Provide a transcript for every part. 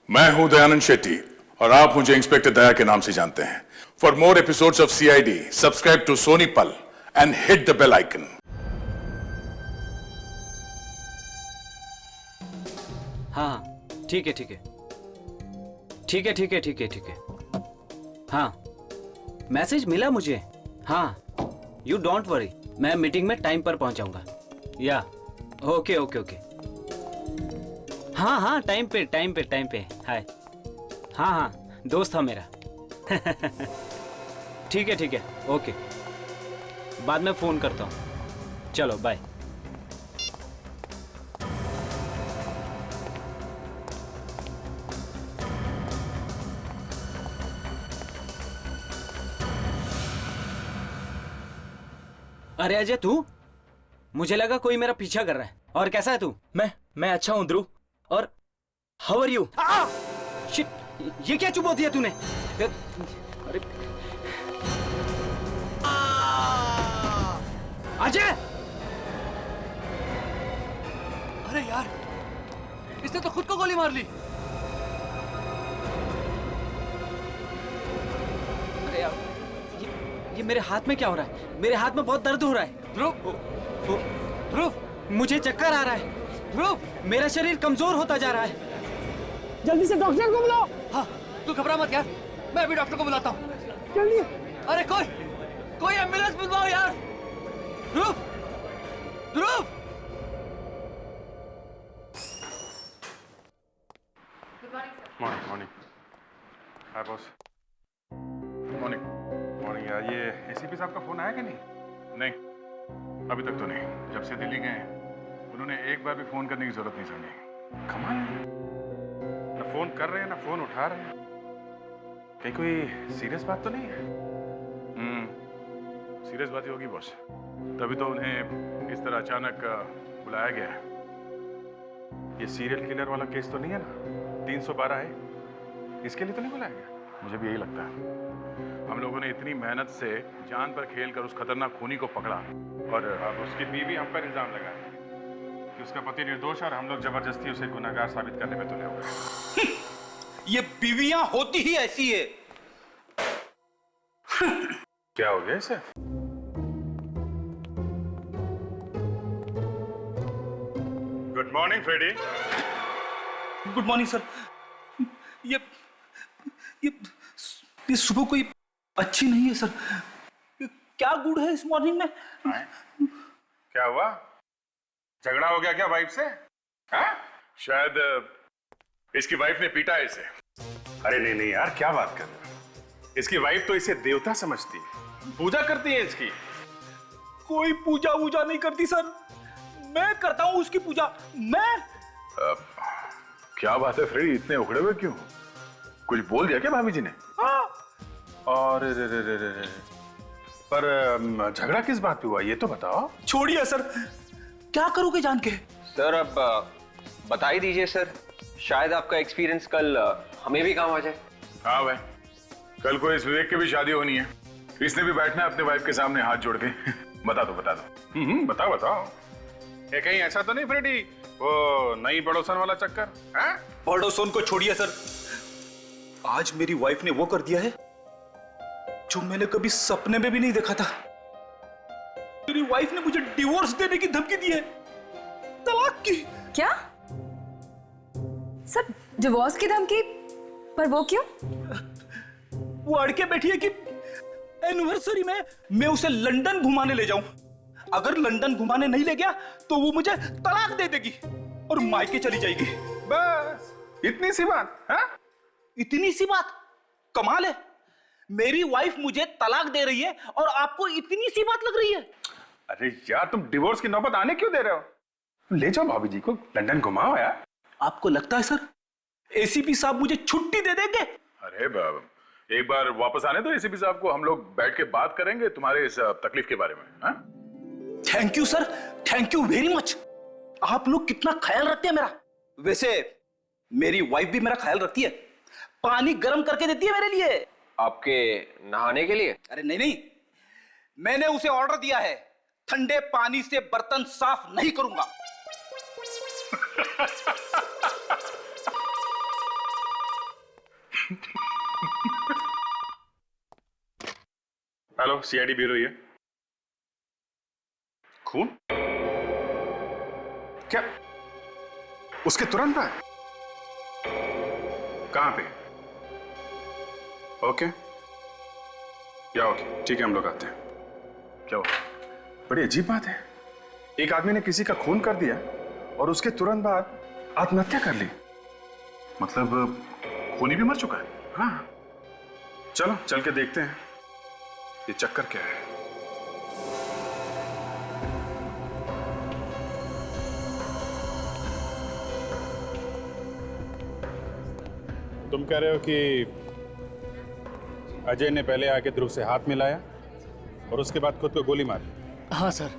मैं हूं दयानंद शेट्टी और आप मुझे इंस्पेक्टर दया के नाम से जानते हैं। For more episodes of CID, subscribe to Sony Pal and hit the bell icon. हाँ ठीक है ठीक है ठीक है ठीक है ठीक है ठीक है। हाँ मैसेज मिला मुझे। हाँ यू डोंट वरी, मैं मीटिंग में टाइम पर पहुंचाऊंगा। या ओके ओके ओके। हाँ हाँ टाइम पे टाइम पे टाइम पे। हाय हाँ हाँ दोस्त था मेरा। ठीक है ओके, बाद में फोन करता हूँ। चलो बाय। अरे अजय तू, मुझे लगा कोई मेरा पीछा कर रहा है। और कैसा है तू? मैं अच्छा हूं ध्रुव। और हाउ आर यू? शिट, ये क्या चुप दिया तूने? अरे अजय! अरे यार, इसने तो खुद को गोली मार ली। अरे यार, ये मेरे हाथ में क्या हो रहा है? मेरे हाथ में बहुत दर्द हो रहा है। ध्रुव, मुझे चक्कर आ रहा है। ध्रुव, मेरा शरीर कमजोर होता जा रहा है। जल्दी से डॉक्टर को बुलाओ। हाँ, तू घबरा मत यार, मैं अभी डॉक्टर को बुलाता हूँ। जल्दी। अरे कोई एम्बुलेंस बुलवाओ यार। ध्रुव, मॉर्निंग हाय बॉस। मॉर्निंग यार, ये एसीपी साहब का फोन आया कि नहीं? अभी तक तो नहीं। जब से दिल्ली गए उन्होंने एक बार भी फोन करने की जरूरत नहीं समझी। कमाल है, ना फोन कर रहे हैं ना फोन उठा रहे हैं। कहीं कोई सीरियस बात तो नहीं है? सीरियस बात ही होगी बॉस, तभी तो उन्हें इस तरह अचानक बुलाया गया है। ये सीरियल किलर वाला केस तो नहीं है ना? 312 है, इसके लिए तो नहीं बुलाया गया? मुझे भी यही लगता है। हम लोगों ने इतनी मेहनत से जान पर खेल कर उस खतरनाक खूनी को पकड़ा और अब उसकी बीवी हम पर इल्जाम लगाए कि उसका पति निर्दोष और हम लोग जबरदस्ती उसे गुनहगार साबित करने में तुले हुए हैं। ये बीवियां होती ही ऐसी है। क्या हो गया इसे? Good morning Freddy. Good morning sir. ये सुबह कोई अच्छी नहीं है सर। क्या गुड है इस मॉर्निंग में? क्या हुआ? झगड़ा हो गया क्या वाइफ से? हाँ? शायद इसकी वाइफ ने पीटा है इसे। अरे नहीं यार, क्या बात कर रहे हो? इसकी वाइफ तो इसे देवता समझती है, पूजा करती है इसकी। कोई पूजा वूजा नहीं करती सर, मैं करता हूं उसकी पूजा। मैं क्या बात है फ्रेडी, इतने उखड़े हुए क्यों? कुछ बोल दिया क्या भाभी जी ने? हाँ। और रे। पर झगड़ा किस बात पे हुआ ये तो बताओ। छोड़िए सर, क्या करोगे जान के? सर अब बता ही दीजिए सर, शायद आपका एक्सपीरियंस कल हमें भी काम आ जाए। हाँ भाई, कल को इस विवेक की भी शादी होनी है। इसने भी बैठना है अपने वाइफ के सामने हाथ जोड़ के। बता दो बताओ। ये कहीं ऐसा तो नहीं फ्रेडी, वो नई पड़ोसन वाला चक्कर? हाँ? पड़ोसन को छोड़िए सर, आज मेरी वाइफ ने वो कर दिया है जो मैंने कभी सपने में भी नहीं देखा था। मेरी वाइफ ने मुझे डिवोर्स देने की धमकी दी है, तलाक की। क्या सर, डिवोर्स की धमकी? पर वो क्यों? वो अड़के बैठी है कि एनिवर्सरी में मैं उसे लंदन घुमाने ले जाऊं। अगर लंदन घुमाने नहीं ले गया तो वो मुझे तलाक दे देगी और मायके चली जाएगी। बस इतनी सी बात? हाँ? इतनी सी बात? कमाल है, मेरी वाइफ मुझे तलाक दे रही है और आपको इतनी सी बात लग रही है? अरे यार, तुम डिवोर्स की नौबत आने क्यों दे रहे हो? ले जाओ भाभी जी को लंदन घुमाओ यार। आपको लगता है सर एसीपी साहब मुझे छुट्टी दे देंगे? अरे बाबा, एक बार वापस आने दो एसीपी साहब को, हम लोग बैठ के बात करेंगे तुम्हारे इस तकलीफ के बारे में। हाँ? Thank you sir, thank you very much. आप लोग कितना ख्याल रखते हैं मेरा। वैसे मेरी वाइफ भी मेरा ख्याल रखती है, पानी गर्म करके देती है मेरे लिए। आपके नहाने के लिए? अरे नहीं, मैंने उसे ऑर्डर दिया है, ठंडे पानी से बर्तन साफ नहीं करूंगा। हेलो, सीआईडी ब्यूरो ये। खून? क्या उसके तुरंत बाद? कहां पे? ओके, या ओके, ठीक है, हम लोग आते हैं। क्या हुआ? बड़ी अजीब बात है, एक आदमी ने किसी का खून कर दिया और उसके तुरंत बाद आत्महत्या कर ली। मतलब खूनी भी मर चुका है। हाँ, चलो चल के देखते हैं ये चक्कर क्या है। तुम कह रहे हो कि अजय ने पहले आके ध्रुव से हाथ मिलाया और उसके बाद खुद को गोली मारी? हाँ सर,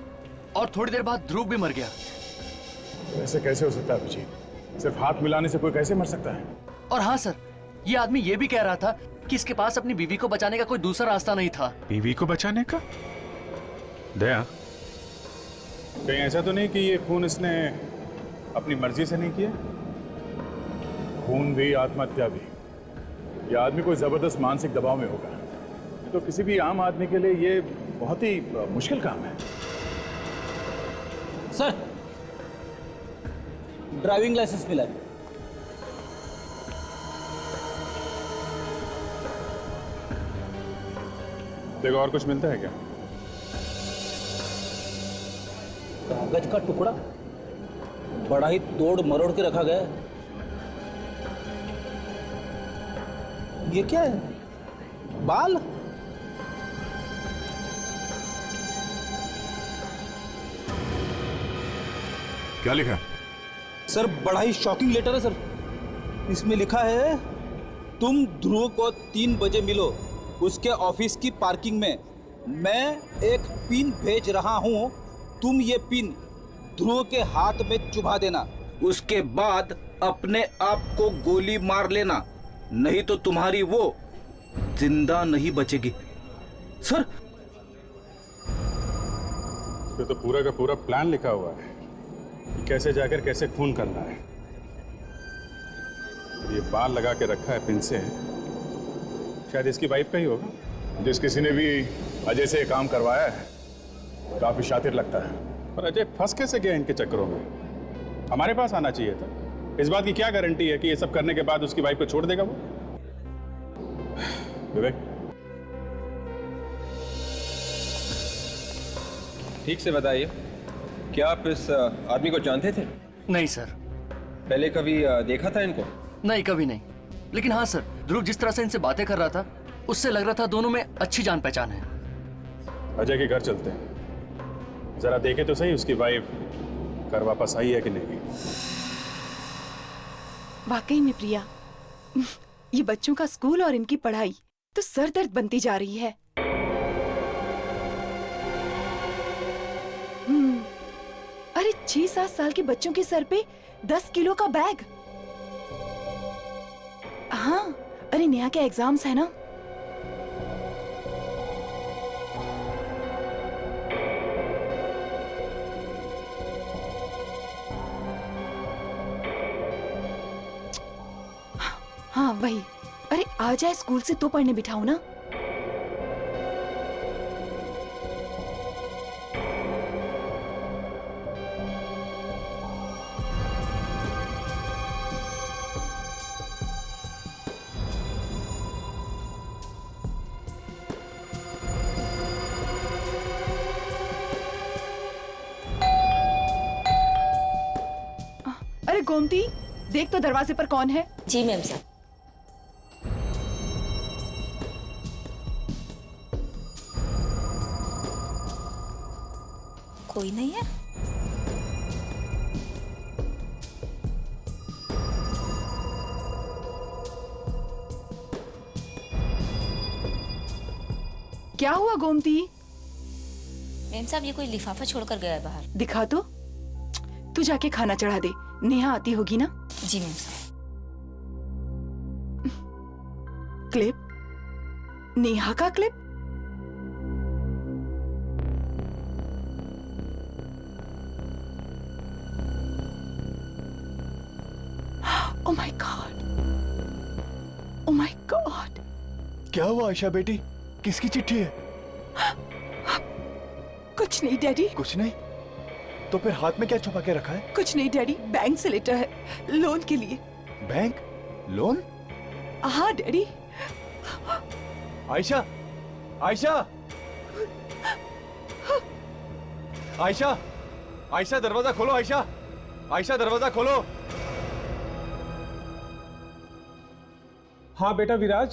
और थोड़ी देर बाद ध्रुव भी मर गया। ऐसे कैसे हो सकता है अभिजीत? सिर्फ हाथ मिलाने से कोई कैसे मर सकता है? और हाँ सर, ये आदमी ये भी कह रहा था कि इसके पास अपनी बीवी को बचाने का कोई दूसरा रास्ता नहीं था। बीवी को बचाने का? दया, कहीं ऐसा तो नहीं कि ये खून इसने अपनी मर्जी से नहीं किया? खून भी, आत्महत्या भी, ये आदमी कोई जबरदस्त मानसिक दबाव में होगा। तो किसी भी आम आदमी के लिए ये बहुत ही मुश्किल काम है। सर, ड्राइविंग लाइसेंस मिला है। देखो, और कुछ मिलता है क्या? कागज का टुकड़ा बड़ा ही तोड़ मरोड़ के रखा गया है। ये क्या है? बाल? क्या लिखा? सर, बड़ा ही शॉकिंग लेटर है सर। इसमें लिखा है, तुम ध्रुव को 3 बजे मिलो उसके ऑफिस की पार्किंग में। मैं एक पिन भेज रहा हूं, तुम ये पिन ध्रुव के हाथ में चुभा देना। उसके बाद अपने आप को गोली मार लेना, नहीं तो तुम्हारी वो जिंदा नहीं बचेगी। सर, इसमें तो पूरा का पूरा प्लान लिखा हुआ है कि कैसे जाकर कैसे खून करना है। ये बाल लगा के रखा है पिन से, शायद इसकी वाइफ का ही होगा। जिस किसी ने भी अजय से ये काम करवाया है काफी शातिर लगता है। पर अजय फंस कैसे गया इनके चक्करों में? हमारे पास आना चाहिए था। इस बात की क्या गारंटी है कि ये सब करने के बाद उसकी वाइफ को छोड़ देगा वो? विवेक, ठीक से बताइए, क्या आप इस आदमी को जानते थे? नहीं सर। पहले कभी देखा था इनको? नहीं, कभी नहीं। लेकिन हाँ सर, ध्रुव जिस तरह से इनसे बातें कर रहा था, उससे लग रहा था दोनों में अच्छी जान पहचान है। अजय के घर चलते हैं, जरा देखे तो सही उसकी वाइफ घर वापस आई है कि नहीं। वाकई में प्रिया, ये बच्चों का स्कूल और इनकी पढ़ाई तो सरदर्द बनती जा रही है। अरे 6-7 साल के बच्चों के सर पे 10 किलो का बैग। हाँ, अरे नेहा के एग्जाम्स है ना। हाँ वही। अरे आ जाए स्कूल से तो पढ़ने बिठाओ ना। अरे गोमती, देख तो दरवाजे पर कौन है। जी मैम साहब। कोई नहीं है। क्या हुआ गोमती? मैम साहब, ये कोई लिफाफा छोड़कर गया है बाहर। दिखा तो। तू जाके खाना चढ़ा दे, नेहा आती होगी ना। जी मैम साहब। क्लिप? नेहा का clip? Oh my God! Oh my God! क्या हुआ आयशा बेटी? किसकी चिट्ठी है? कुछ नहीं डैडी, कुछ नहीं? तो फिर हाथ में क्या छुपा के रखा है? कुछ नहीं डैडी, बैंक से लेटर है लोन के लिए। बैंक? लोन? हाँ डैडी। आयशा, आयशा, आयशा, आयशा दरवाजा खोलो। आयशा, आयशा दरवाजा खोलो। हाँ बेटा विराज,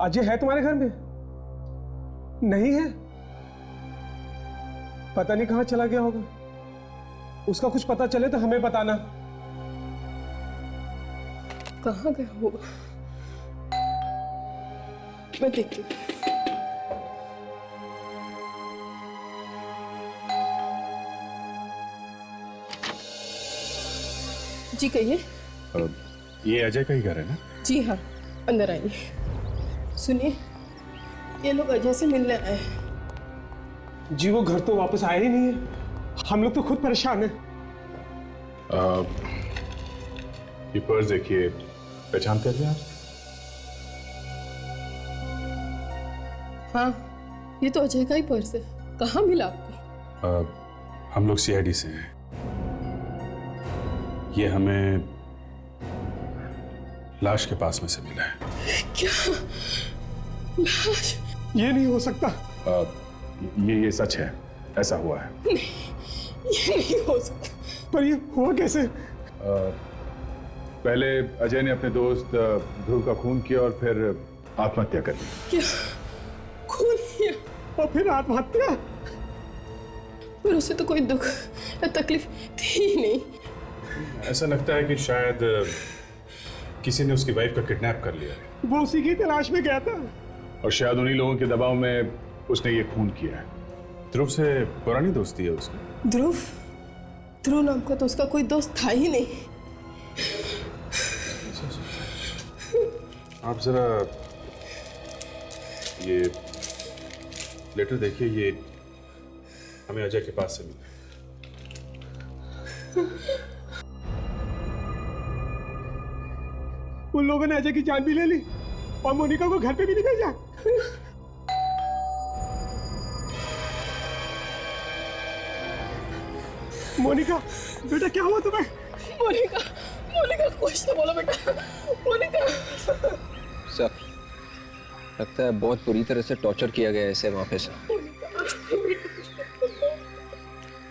अजय है तुम्हारे घर में? नहीं है? पता नहीं कहां चला गया होगा। उसका कुछ पता चले तो हमें बताना। कहाँ गया होगा, मैं देखती हूँ। जी कहिए। ये अजय का ही घर है ना? जी हाँ, अंदर आइए। सुनिए, ये लोग अजय से मिलने आए हैं। जी वो घर तो वापस आया ही नहीं है, हम लोग तो खुद परेशान हैं। ये पर्स देखिए, पहचानते हैं आप? हाँ, ये तो अजय का ही पर्स है। कहाँ मिला आपको? हम लोग सीआईडी से हैं। ये हमें लाश के पास में से मिला है। क्या? लाश? ये नहीं हो सकता। ये सच है, ऐसा हुआ है। नहीं, ये नहीं हो सकता। पर ये हुआ कैसे? पहले अजय ने अपने दोस्त ध्रुव का खून किया और फिर आत्महत्या कर ली। क्या? खून किया और फिर आत्महत्या? पर उसे तो कोई दुख या तकलीफ थी ही नहीं। ऐसा लगता है कि शायद किसी ने उसकी वाइफ का किडनैप कर लिया। वो उसी की तलाश में गया था और शायद उन्हीं लोगों के दबाव में उसने ये खून किया है। ध्रुव से पुरानी दोस्ती है उसकी। ध्रुव? ध्रुव नाम का तो उसका कोई दोस्त था ही नहीं। आप जरा ये लेटर देखिए, ये हमें अजय के पास से मिला। उन लोगों ने अजय की जान भी ले ली और मोनिका को घर पे भी नहीं भेजा। मोनिका, बेटा क्या हुआ तुम्हें? मोनिका, मोनिका कुछ तो बोलो बेटा। मोनिका। सर, लगता है बहुत बुरी तरह से टॉर्चर किया गया है इसे वहाँ पे।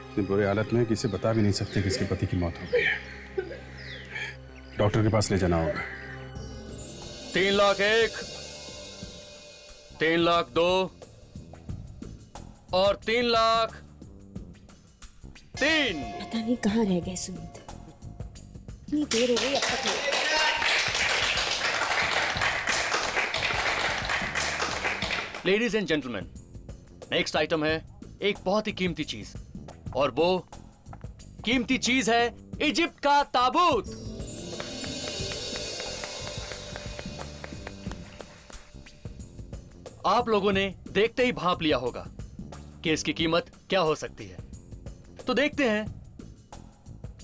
इतनी बुरी हालत में किसी बता भी नहीं सकते कि इसके पति की मौत हो गई है। डॉक्टर के पास ले जाना होगा। 3,01,000, 3,02,000 और 3,03,000। पता नहीं कहाँ रह गए सुमित, इतनी देर हो गई अब तक नहीं। Ladies and gentleman, next item है एक बहुत ही कीमती चीज, और वो कीमती चीज है इजिप्ट का ताबूत। आप लोगों ने देखते ही भांप लिया होगा कि इसकी कीमत क्या हो सकती है। तो देखते हैं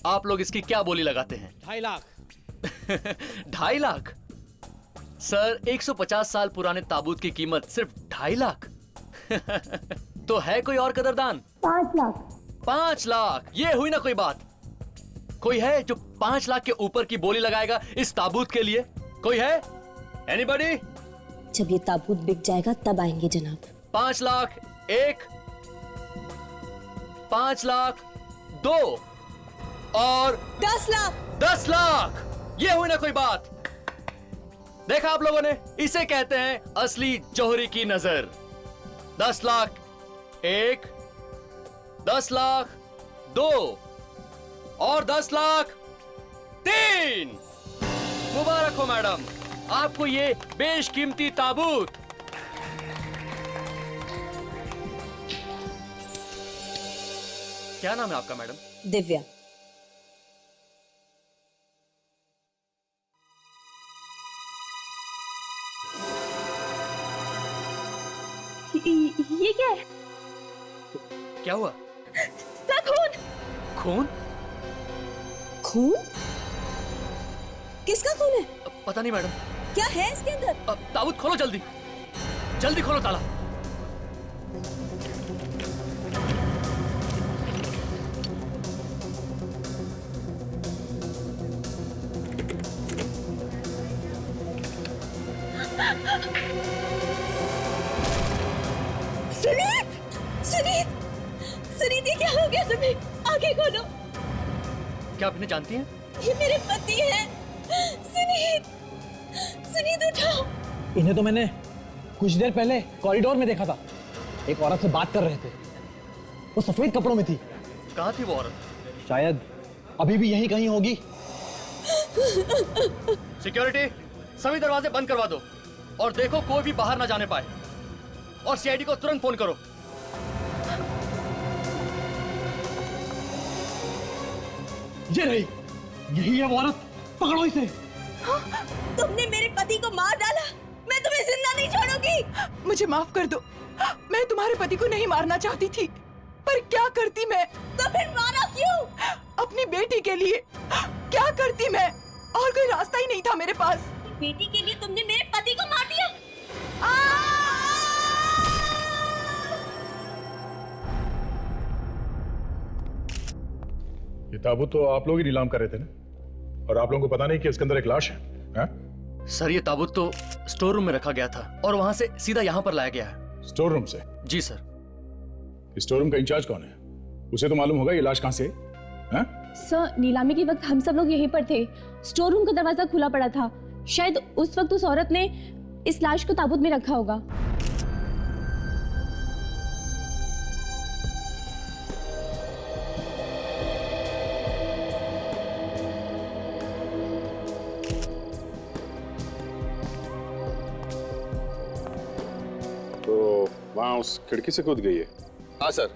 आप लोग इसकी क्या बोली लगाते हैं। 2.5 लाख। 2.5 लाख? सर, 150 साल पुराने ताबूत की कीमत सिर्फ 2.5 लाख? तो है कोई और कदरदान? 5 लाख। 5 लाख? ये हुई ना कोई बात। कोई है जो 5 लाख के ऊपर की बोली लगाएगा इस ताबूत के लिए? कोई है? एनीबॉडी? जब ये ताबूत बिक जाएगा तब आएंगे जनाब। 5 लाख 1, 5 लाख 2 और 10 लाख। 10 लाख? ये हुई ना कोई बात। देखा आप लोगों ने, इसे कहते हैं असली जौहरी की नजर। 10 लाख 1, 10 लाख 2 और 10 लाख 3। मुबारक हो मैडम, आपको ये बेशकीमती ताबूत। क्या नाम है आपका मैडम? दिव्या। ये क्या है? क्या हुआ? सर, खून। खून? खून? किसका खून है? पता नहीं मैडम। क्या है इसके अंदर? ताबूत खोलो, जल्दी जल्दी खोलो ताला। सुनीत, सुनीत, सुनीत, ये क्या हो गया तुम्हें? आंखें खोलो। क्या आप इन्हें जानती हैं? ये मेरे पति हैं। सुनीत, सुनीत उठाओ। इन्हें तो मैंने कुछ देर पहले कॉरिडोर में देखा था, एक औरत से बात कर रहे थे। वो सफेद कपड़ों में थी। कहाँ थी वो औरत? शायद अभी भी यहीं कहीं होगी। सिक्योरिटी, सभी दरवाजे बंद करवा दो और देखो कोई भी बाहर ना जाने पाए। और सीआईडी को तुरंत फोन करो। ये रही, यही है वो औरत, पकड़ो इसे। तुमने मेरे पति को मार डाला, मैं तुम्हें जिंदा नहीं छोड़ूंगी। मुझे माफ कर दो, मैं तुम्हारे पति को नहीं मारना चाहती थी, पर क्या करती मैं? तो फिर मारा क्यों? अपनी बेटी के लिए। क्या करती मैं? और कोई रास्ता ही नहीं था मेरे पास। बेटी के लिए तुमने मेरे पति को मार दिया। ये ताबूत तो आप लोग ही नीलाम कर रहे थे ना, और आप लोगों को पता नहीं कि इसके अंदर एक लाश है, हैं? सर, ये ताबूत तो स्टोर रूम में रखा गया था और वहां से सीधा यहाँ पर लाया गया है। स्टोर रूम से? जी सर। स्टोर रूम का इंचार्ज कौन है? उसे तो मालूम होगा ये लाश कहाँ से है? सर, नीलामी के वक्त हम सब लोग यहीं पर थे। स्टोर रूम का दरवाजा खुला पड़ा था। शायद उस वक्त उस औरत ने इस लाश को ताबूत में रखा होगा। तो वहाँ उस खिड़की से कूद गई है? हाँ सर,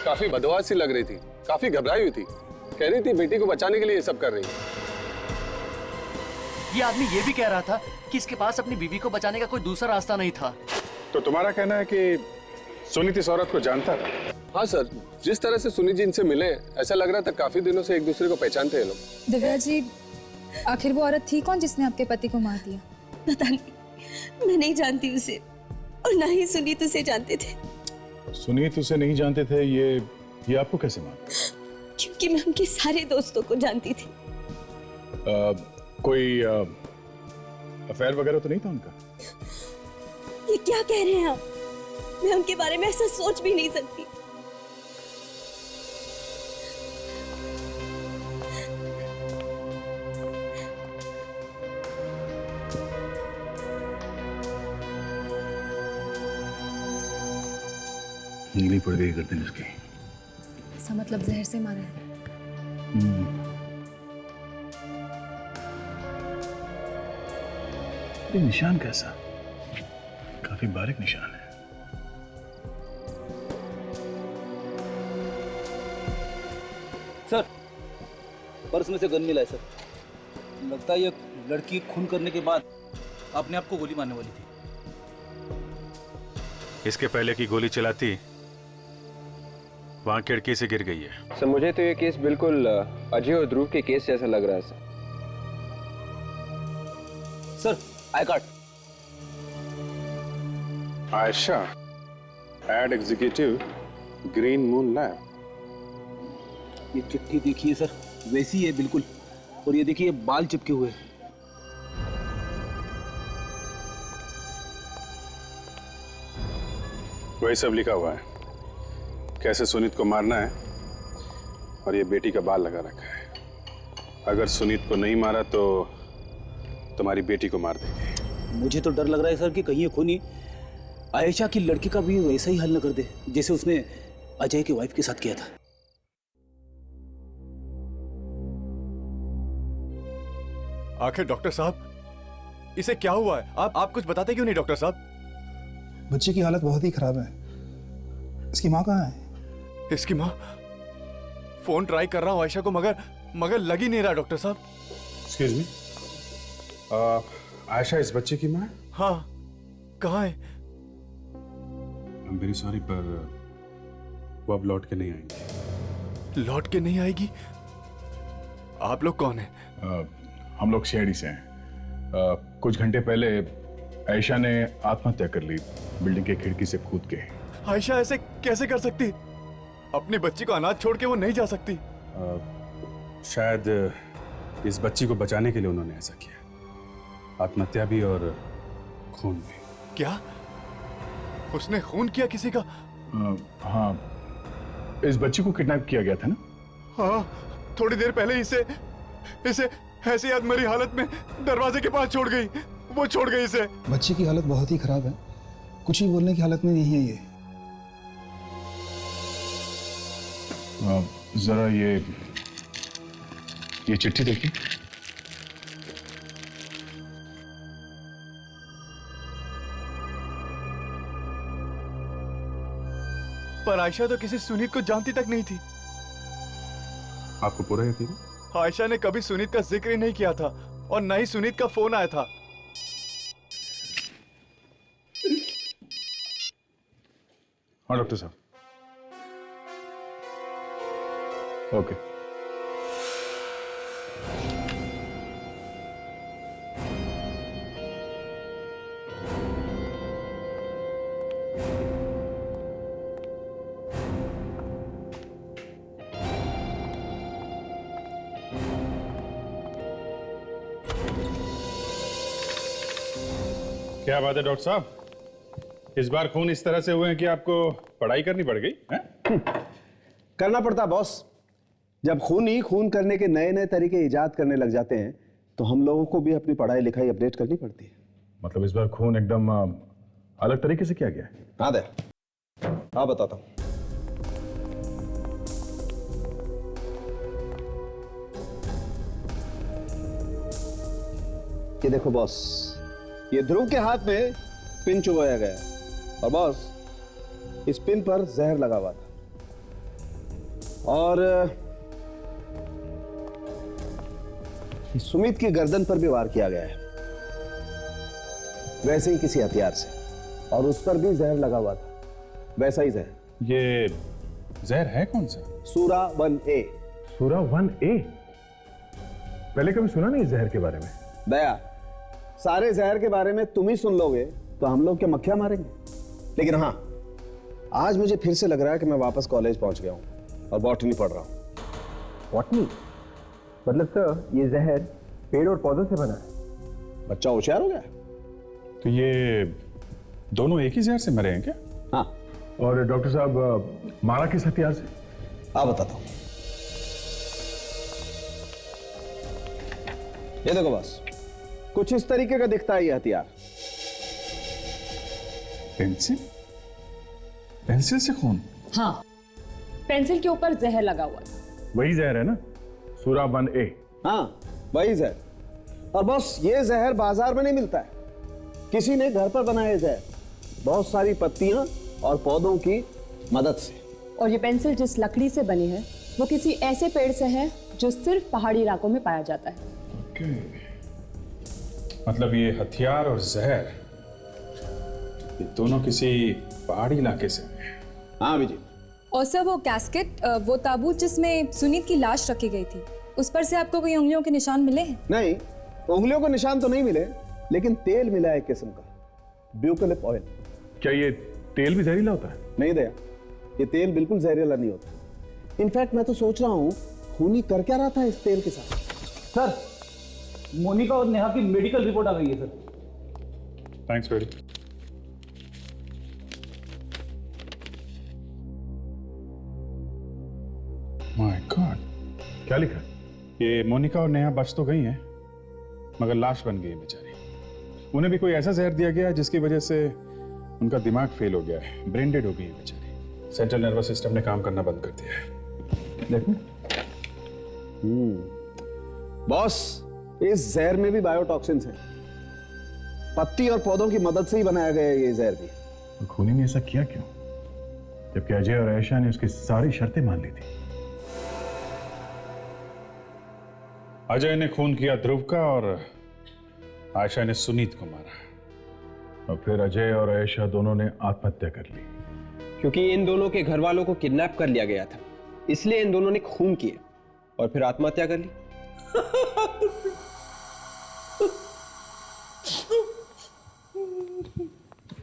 काफी बदवास सी लग रही थी, काफी घबराई हुई थी, कह रही थी बेटी को बचाने के लिए ये सब कर रही है। ये आदमी ये भी कह रहा था कि इसके पास अपनी बीवी को बचाने का कोई दूसरा रास्ता नहीं था। तो तुम्हारा कहना है कि सुनीत इस औरत को जानता था? हाँ सर, जिस तरह से सुनीत जी इनसे मिले, ऐसा लग रहा था काफी दिनों से एक दूसरे को पहचानते हैं लोग। दिव्या जी, आखिर वो औरत थी कौन जिसने आपके पति को मार दिया? पता नहीं, मैं नहीं जानती उसे, और ना ही सुनीत उसे जानते थे। सुनीत उसे नहीं जानते थे, ये आपको कैसे मालूम? क्योंकि मैं उनके सारे दोस्तों को जानती थी। कोई अफेयर वगैरह तो नहीं था उनका? ये क्या कह रहे हैं आप? मैं उनके बारे में ऐसा सोच भी नहीं सकती। नीली पड़ गई गर्दन उसकी। ऐसा मतलब जहर से मारा है? ये निशान कैसा? काफी बारीक निशान है। सर, पर्स में से गन मिला है सर। लगता है ये लड़की खून करने के बाद अपने आप को गोली मारने वाली थी। इसके पहले की गोली चलाती वहां खिड़की से गिर गई है। सर, मुझे तो ये केस बिल्कुल अजय और ध्रुव के केस जैसा लग रहा है sir. Sir, I card. Ayesha, ad executive, green moon lab. ये चिट्ठी देखिए सर, वैसी है बिल्कुल। और ये देखिए बाल चिपके हुए। वही सब लिखा हुआ है, कैसे सुनीत को मारना है, और ये बेटी का बाल लगा रखा है। अगर सुनीत को नहीं मारा तो तुम्हारी बेटी को मार देंगे। मुझे तो डर लग रहा है सर कि कहीं ये खूनी आयशा की लड़की का भी वैसा ही हल न कर दे जैसे उसने अजय की वाइफ के साथ किया था। आखिर डॉक्टर साहब, इसे क्या हुआ है? आप कुछ बताते क्यों नहीं डॉक्टर साहब? बच्चे की हालत बहुत ही खराब है। इसकी माँ कहाँ है? इसकी माँ? फोन ट्राई कर रहा हूँ आयशा को, मगर लग ही नहीं रहा डॉक्टर साहब। एक्सक्यूज मी, आयशा इस बच्चे की माँ है? हाँ, कहाँ है? आई एम वेरी सॉरी, पर वो अब लौट के नहीं आएंगे। लौट के नहीं आएगी? आप लोग कौन हैं? हम लोग शेडी से हैं। कुछ घंटे पहले आयशा ने आत्महत्या कर ली, बिल्डिंग के खिड़की से कूद के। आयशा ऐसे कैसे कर सकती? अपनी बच्ची को अनाथ छोड़ के वो नहीं जा सकती। शायद इस बच्ची को बचाने के लिए उन्होंने ऐसा किया। आत्महत्या भी और खून भी। क्या? उसने खून किया किसी का? हाँ, इस बच्ची को किडनैप किया गया था ना? हाँ, थोड़ी देर पहले इसे ऐसी अधमरी हालत में दरवाजे के पास छोड़ गई। वो छोड़ गई इसे। बच्चे की हालत बहुत ही खराब है, कुछ ही बोलने की हालत में नहीं है ये। जरा ये चिट्ठी देखिए। पर आयशा तो किसी सुनीत को जानती तक नहीं थी। आपको पूरा यकीन? आयशा ने कभी सुनीत का जिक्र ही नहीं किया था और न ही सुनीत का फोन आया था। हाँ डॉक्टर साहब। ओके। क्या बात है डॉक्टर साहब, इस बार खून इस तरह से हुए हैं कि आपको पढ़ाई करनी पड़ गई है? करना पड़ता बॉस। जब खून ही खून करने के नए नए तरीके इजाद करने लग जाते हैं तो हम लोगों को भी अपनी पढ़ाई लिखाई अपडेट करनी पड़ती है। मतलब इस बार खून एकदम अलग तरीके से किया गया है? हाँ दे, हाँ बताता हूँ। ये देखो बॉस, ये ध्रुव के हाथ में पिन चुभाया गया और बॉस इस पिन पर जहर लगा हुआ था और सुमित की गर्दन पर भी वार किया गया है, वैसे ही किसी हथियार से, और उस पर भी जहर लगा हुआ था, वैसा ही जहर। ये जहर है कौन सा? सूरा 1A। सूरा 1A? पहले कभी सुना नहीं इस जहर के बारे में। दया, सारे जहर के बारे में तुम ही सुन लोगे तो हम लोग क्या मक्खियां मारेंगे। लेकिन हाँ, आज मुझे फिर से लग रहा है कि मैं वापस कॉलेज पहुंच गया हूं और बॉटनी पढ़ रहा हूं। बॉटनी? मतलब सर ये जहर पेड़ और पौधों से बना है। बच्चा होशियार हो गया। तो ये दोनों एक ही जहर से मरे हैं क्या? हाँ। और डॉक्टर साहब मारा किस हथियार से? बताता हूं। ये देखो बस, कुछ इस तरीके का दिखता है ये हथियार। पेंसिल? पेंसिल से खून? हाँ, पेंसिल के ऊपर जहर लगा हुआ था। वही जहर है ना, सूरा 1A? हाँ, वही जहर। और बस ये जहर बाजार में नहीं मिलता है, किसी ने घर पर बनाया जहर, बहुत सारी पत्तियां और पौधों की मदद से। और ये पेंसिल जिस लकड़ी से बनी है वो किसी ऐसे पेड़ से है जो सिर्फ पहाड़ी इलाकों में पाया जाता है। मतलब ये हथियार और जहर, ये दोनों किसी पहाड़ी इलाके से हैं। हाँ अभिजीत। और सर वो कैस्केट, वो ताबूत जिसमें सुनीत की लाश रखी गई थी, उस पर से आपको कोई उंगलियों के निशान मिले हैं? नहीं, उंगलियों के निशान तो नहीं मिले, लेकिन तेल मिला है एक किस्म का, ब्यूकलिप ऑयल। क्या ये तेल भी जहरीला होता है? नहीं दया, ये तेल बिल्कुल जहरीला नहीं होता। इनफैक्ट मैं तो सोच रहा हूँ खूनी कर क्या रहा था इस तेल के साथ। सर, मोनिका और नेहा की मेडिकल रिपोर्ट आ गई है सर। थैंक्स बेटी। माय गॉड, क्या लिखा? ये मोनिका और नेहा बच तो गई हैं, मगर लाश बन गई है बेचारी। उन्हें भी कोई ऐसा जहर दिया गया जिसकी वजह से उनका दिमाग फेल हो गया है, ब्रेन डेड हो गई है बेचारी। सेंट्रल नर्वस सिस्टम ने काम करना बंद कर दिया है। देखो। बॉस, इस जहर में भी बायोटॉक्सिन्स हैं, पत्ती और पौधों की मदद से ही बनाया गया है ये जहर भी। तो खूनी ने ऐसा किया क्यों, जबकि अजय और आयशा ने उसकी सारी शर्तें मान ली थी? अजय ने खून किया ध्रुव का और आयशा ने सुनीत को मारा, और फिर अजय और आयशा दोनों ने आत्महत्या कर ली। क्योंकि इन दोनों के घर वालों को किडनैप कर लिया गया था, इसलिए इन दोनों ने खून किया और फिर आत्महत्या कर ली।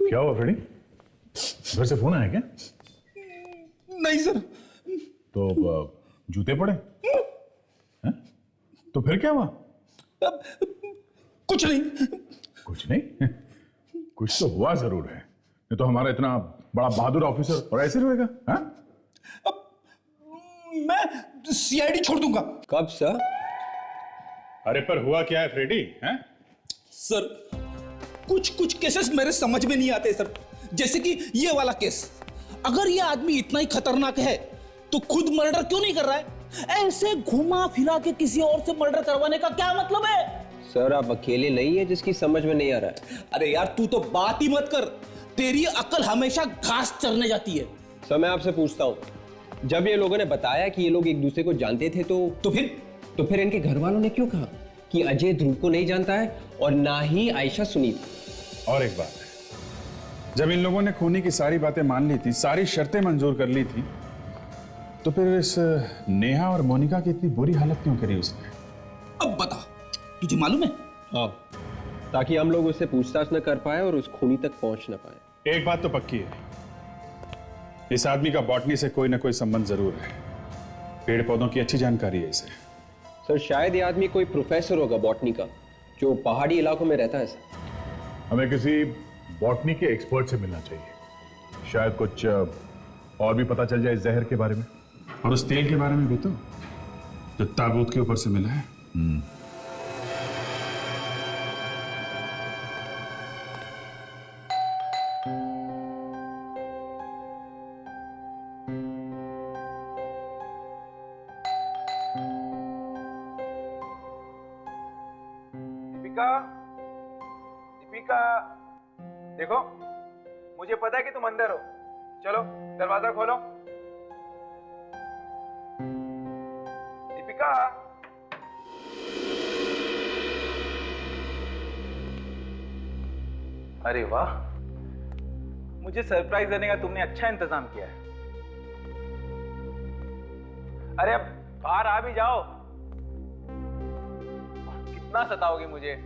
क्या हुआ फ्रेडी, घर से फोन आया क्या? नहीं सर। तो जूते पड़े हैं? तो फिर क्या हुआ? कुछ नहीं। कुछ नहीं? कुछ तो हुआ जरूर है, नहीं तो हमारा इतना बड़ा बहादुर ऑफिसर और ऐसे रहेगा? हाँ? मैं सीआईडी छोड़ दूंगा। कब सर? अरे पर हुआ क्या है फ्रेडी? हैं? सर कुछ कुछ केसेस मेरे समझ में नहीं आते सर, जैसे कि ये वाला केस। अगर ये आदमी इतना ही खतरनाक है तो खुद मर्डर क्यों नहीं कर रहा है? ऐसे घुमा फिरा के किसी और से मर्डर करवाने का क्या मतलब है? सर आप अकेले नहीं है जिसकी समझ में नहीं आ रहा है। अरे यार तू तो बात ही मत कर, तेरी अकल हमेशा घास चरने जाती है। सर मैं आपसे पूछता हूँ, जब ये लोगों ने बताया कि ये लोग एक दूसरे को जानते थे तो फिर इनके घर वालों ने क्यों कहा कि अजय ध्रुव को नहीं जानता है और ना ही आयशा सुनीत? और एक बात है, जब इन लोगों ने खूनी की सारी बातें मान ली थी, सारी शर्तें मंजूर कर ली थी, तो फिर इस नेहा और मोनिका की इतनी बुरी हालत क्यों करी उसने? अब बता, तुझे मालूम है? हाँ, ताकि हम लोग उससे पूछताछ न कर पाए और उस खूनी तक पहुंच न पाए। एक बात तो पक्की है, इस आदमी का बॉटनी से कोई ना कोई संबंध जरूर है। पेड़ पौधों की अच्छी जानकारी है इसे। सर शायद ये आदमी कोई प्रोफेसर होगा बॉटनी का, जो पहाड़ी इलाकों में रहता है सर। हमें किसी बॉटनी के एक्सपर्ट से मिलना चाहिए, शायद कुछ और भी पता चल जाए इस जहर के बारे में और उस तेल के बारे में भी, तो जो ताबूत के ऊपर से मिला है। दीपिका, देखो मुझे पता है कि तुम अंदर हो, चलो दरवाजा खोलो। दीपिका, अरे वाह, मुझे सरप्राइज देने का तुमने अच्छा इंतजाम किया है। अरे अब बाहर आ भी जाओ, कितना सताओगी मुझे।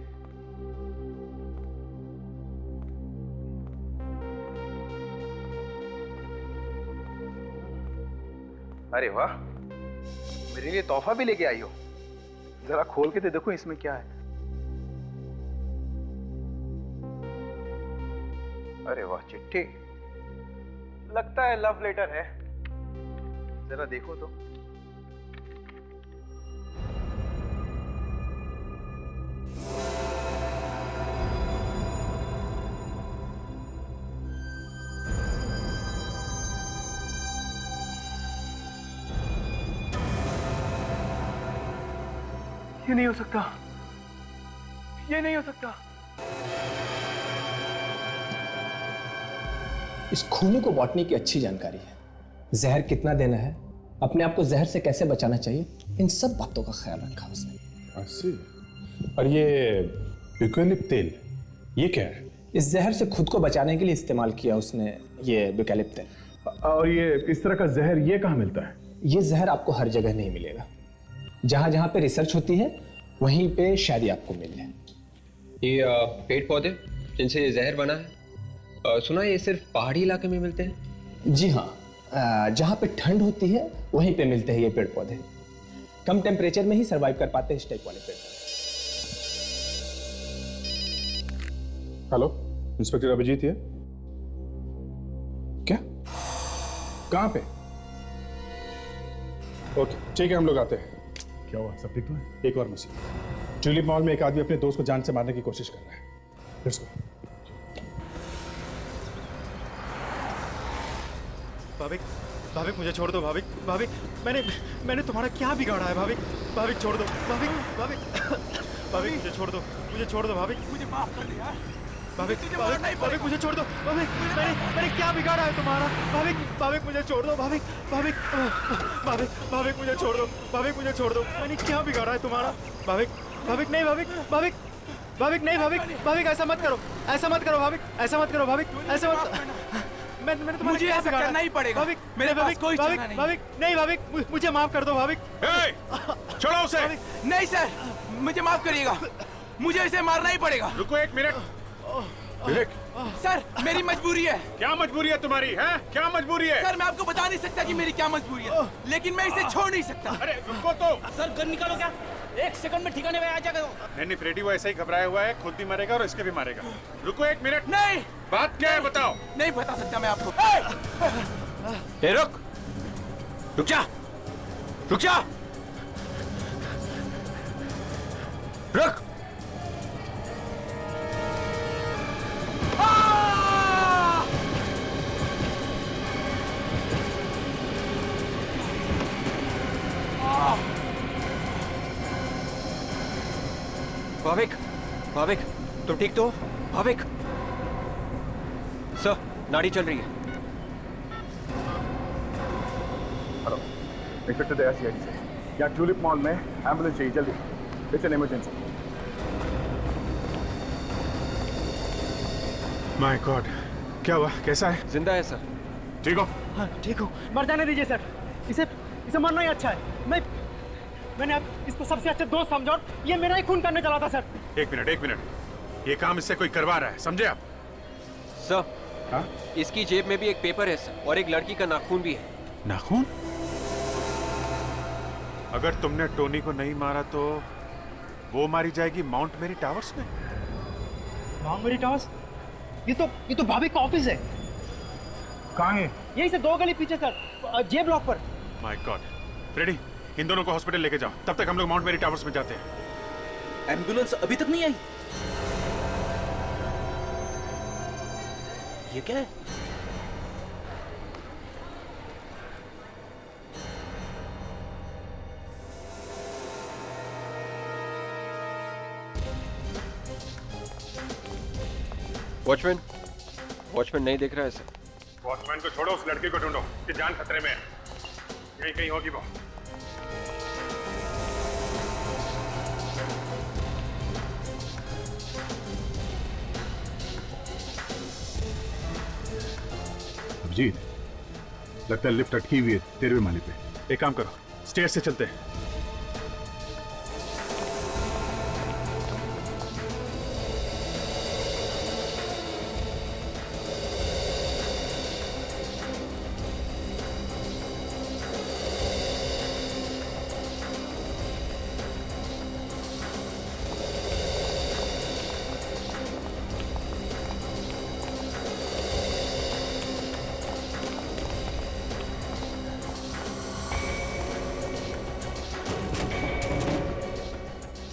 अरे वाह, मेरे लिए तोहफा भी लेके आई हो, जरा खोल के तो देखो इसमें क्या है। अरे वाह, चिट्ठी, लगता है लव लेटर है, जरा देखो तो। ये नहीं हो सकता, ये नहीं हो सकता। इस खूनी को बॉटनी की अच्छी जानकारी है, जहर कितना देना है, अपने आप को जहर से कैसे बचाना चाहिए, इन सब बातों का ख्याल रखा उसने। अस्सी। और ये यूकेलिप्ट तेल, ये क्या है? इस जहर से खुद को बचाने के लिए इस्तेमाल किया उसने ये यूकेलिप्ट तेल। और ये इस तरह का जहर ये कहाँ मिलता है? ये जहर आपको हर जगह नहीं मिलेगा, जहां जहां पे रिसर्च होती है वहीं पे शायद ही आपको मिल जाए। ये पेड़ पौधे जिनसे ये जहर बना है, सुना ये सिर्फ पहाड़ी इलाके में मिलते हैं? जी हाँ, जहां पे ठंड होती है वहीं पे मिलते हैं ये पेड़ पौधे। कम टेम्परेचर में ही सरवाइव कर पाते हैं इस टाइप वाले पेड़ पौधे। हेलो, इंस्पेक्टर अभिजीत है? क्या? कहां पे? ओके ठीक है, हम लोग आते हैं। क्या हुआ, सब ठीक तो है? एक और मसीह, ट्यूलिप मॉल में एक आदमी अपने दोस्त को जान से मारने की कोशिश कर रहा है। Let's go. भाविक, भाविक मुझे छोड़ दो भाविक, भाविक मैंने तुम्हारा क्या बिगाड़ा है भाविक, भाविक छोड़ दो भाविक, भाविक भाविक मुझे छोड़ दो, मुझे छोड़ दो भाविक, मुझे माफ कर दे यार भाविक, भाविक मुझे छोड़ दो भाविक, मैंने क्या बिगाड़ा है तुम्हारा भाविक, भाविक मुझे छोड़ दो भाविक, भाविक भाविक भाविक मुझे छोड़ दो भाविक, मुझे छोड़ दो, मैंने क्या बिगाड़ा है तुम्हारा भाविक, भाविक नहीं भाविक, भाविक भाविक नहीं भाविक, भाविक ऐसा मत करो, ऐसा मत करो भाविक, ऐसा मत करो भाविक, ऐसा मत, मैंने तुम्हारा मुझे ऐसा करना ही पड़ेगा भाविक, मेरे भाविक, कोई भाविक, भाविक नहीं भाविक, मुझे माफ कर दो भाविक। छोड़ो उसे। नहीं सर, मुझे माफ करिएगा, मुझे इसे मारना ही पड़ेगा। रुको एक मिनट, विवेक, सर मेरी मजबूरी है। क्या मजबूरी है तुम्हारी? है क्या मजबूरी है? सर मैं आपको बता नहीं सकता कि मेरी क्या मजबूरी है, लेकिन मैं इसे छोड़ नहीं सकता। अरे रुको तो। सर गन निकालो क्या? 1 सेकंड में ठिकाने में आ जाएगा। नहीं फ्रेडी वो ऐसा ही घबराया हुआ है, खुद भी मरेगा और इसके भी मारेगा। रुको 1 मिनट। नहीं, बात क्या है बताओ। नहीं बता सकता मैं आपको। ए रुक, रुक जा, रुक जा, रुक। भाविक, भाविक, तुम ठीक तो हो? भाविक, सर नाड़ी चल रही है। हेलो, इंस्पेक्टर दया सीआईडी से। यहाँ ट्यूलिप मॉल में एम्बुलेंस चाहिए, जल्दी। It's an emergency. My God, क्या हुआ? कैसा है? जिंदा है सर। ठीक हो? हाँ ठीक हो। मर जाने दीजिए सर, इसे इसे मरना ही अच्छा है। मैंने अब इसको सबसे अच्छा दोस्त समझा और ये मेरा ही खून करने चला था सर। 1 मिनट, ये काम इससे कोई करवा रहा है, समझे आप? सर, हाँ? इसकी जेब में भी एक पेपर है सर, और एक लड़की का नाखून भी है। नाखून? अगर तुमने टोनी को नहीं मारा तो वो मारी जाएगी माउंट मेरी टावर्स में। माउंट मेरी टावर्स? ये तो भाभी का ऑफिस है। कहाँ है? यही से 2 गली पीछे सर, जे ब्लॉक पर। माय गॉड, फ्रेडी इन दोनों को हॉस्पिटल लेके जाओ, तब तक हम लोग माउंट मेरी टावर्स में जाते हैं। एम्बुलेंस अभी तक नहीं आई। ये क्या है? वॉचमैन, वॉचमैन नहीं देख रहा है सर। वॉचमैन को छोड़ो, उस लड़की को ढूंढो, कि जान खतरे में है। यहीं कहीं होगी वो। अभिजीत, लगता है लिफ्ट अटकी हुई है 13वें माले पे। एक काम करो, स्टेयर से चलते हैं।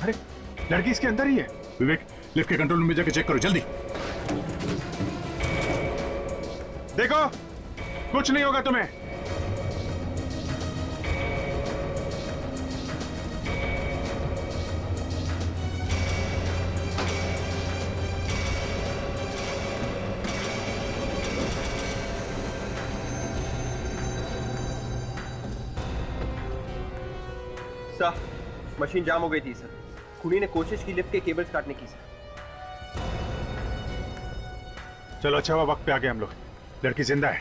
अरे लड़की इसके अंदर ही है। विवेक, लिफ्ट के कंट्रोल रूम में जाके चेक करो, जल्दी। देखो, कुछ नहीं होगा तुम्हें। सर, मशीन जाम हो गई थी सर। खूनी ने कोशिश की लिफ्ट के केबल्स काटने की सर। चलो अच्छा हुआ वक्त पे आ गए हम लोग। लड़की जिंदा है।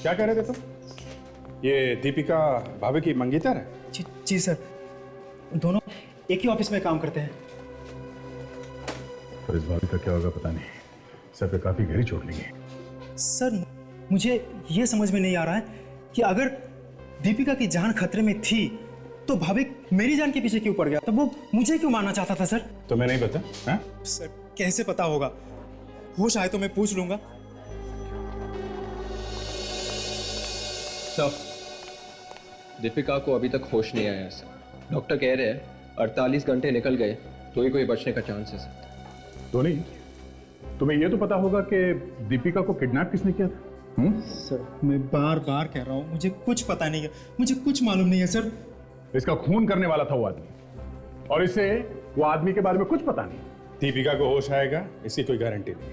क्या कह रहे थे तुम? ये दीपिका भाभी की मंगेतर है? जी सर, दोनों एक ही ऑफिस में काम करते हैं। पर इस भाभी का क्या होगा पता नहीं, सर पे काफी गहरी चोट लगी है। सर मुझे ये समझ में नहीं आ रहा है कि अगर दीपिका की जान खतरे में थी तो भाविक मेरी जान के पीछे क्यों पड़ गया? तो वो मुझे क्यों मारना चाहता था सर? तो मैं नहीं पता। हाँ? सर कैसे पता होगा? होश आए तो मैं पूछ लूंगा। सर, दीपिका को अभी तक होश नहीं आया सर। डॉक्टर कह रहे हैं 48 घंटे निकल गए तो ही कोई बचने का चांस है सर। तो नहीं, तुम्हें यह तो पता होगा कि दीपिका को किडनैप किसने किया था? सर मैं बार बार कह रहा हूँ, मुझे कुछ पता नहीं है, मुझे कुछ मालूम नहीं है सर। इसका खून करने वाला था वो आदमी, और इसे वो आदमी के बारे में कुछ पता नहीं। दीपिका को होश आएगा इसकी कोई गारंटी नहीं।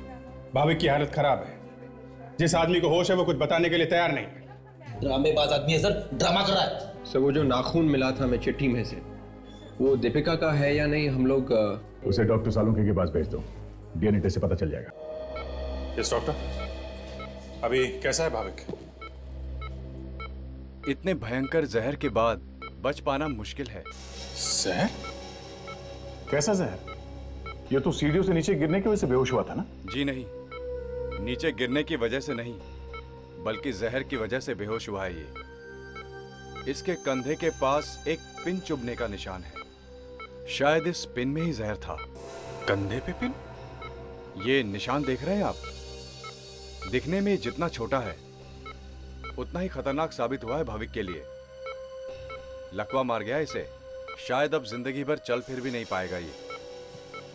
भाभी की हालत खराब है। जिस आदमी को होश है वो कुछ बताने के लिए तैयार नहीं है। ड्रामेबाज आदमी है सर, ड्रामा कर रहा है। सर वो जो नाखून मिला था हमें चिट्ठी में से, वो दीपिका का है या नहीं हम लोग उसे डॉक्टर सालुंखे के पास भेज दो, डीएनए टेस्ट से पता चल जाएगा। Yes doctor. अभी कैसा है भाविक? इतने भयंकर जहर के बाद बच पाना मुश्किल है। जहर? कैसा जहर? ये तो सीढ़ियों से नीचे गिरने की वजह से बेहोश हुआ था ना? जी नहीं, नीचे गिरने की वजह से नहीं, बल्कि जहर की वजह से बेहोश हुआ है ये। इसके कंधे के पास एक पिन चुभने का निशान है। शायद इस पिन में ही जहर था। कंधे पे पिन? ये निशान देख रहे हैं आप? दिखने में जितना छोटा है उतना ही खतरनाक साबित हुआ है भाविक के लिए। लकवा मार गया इसे। शायद अब जिंदगी भर चल फिर भी नहीं पाएगा ये।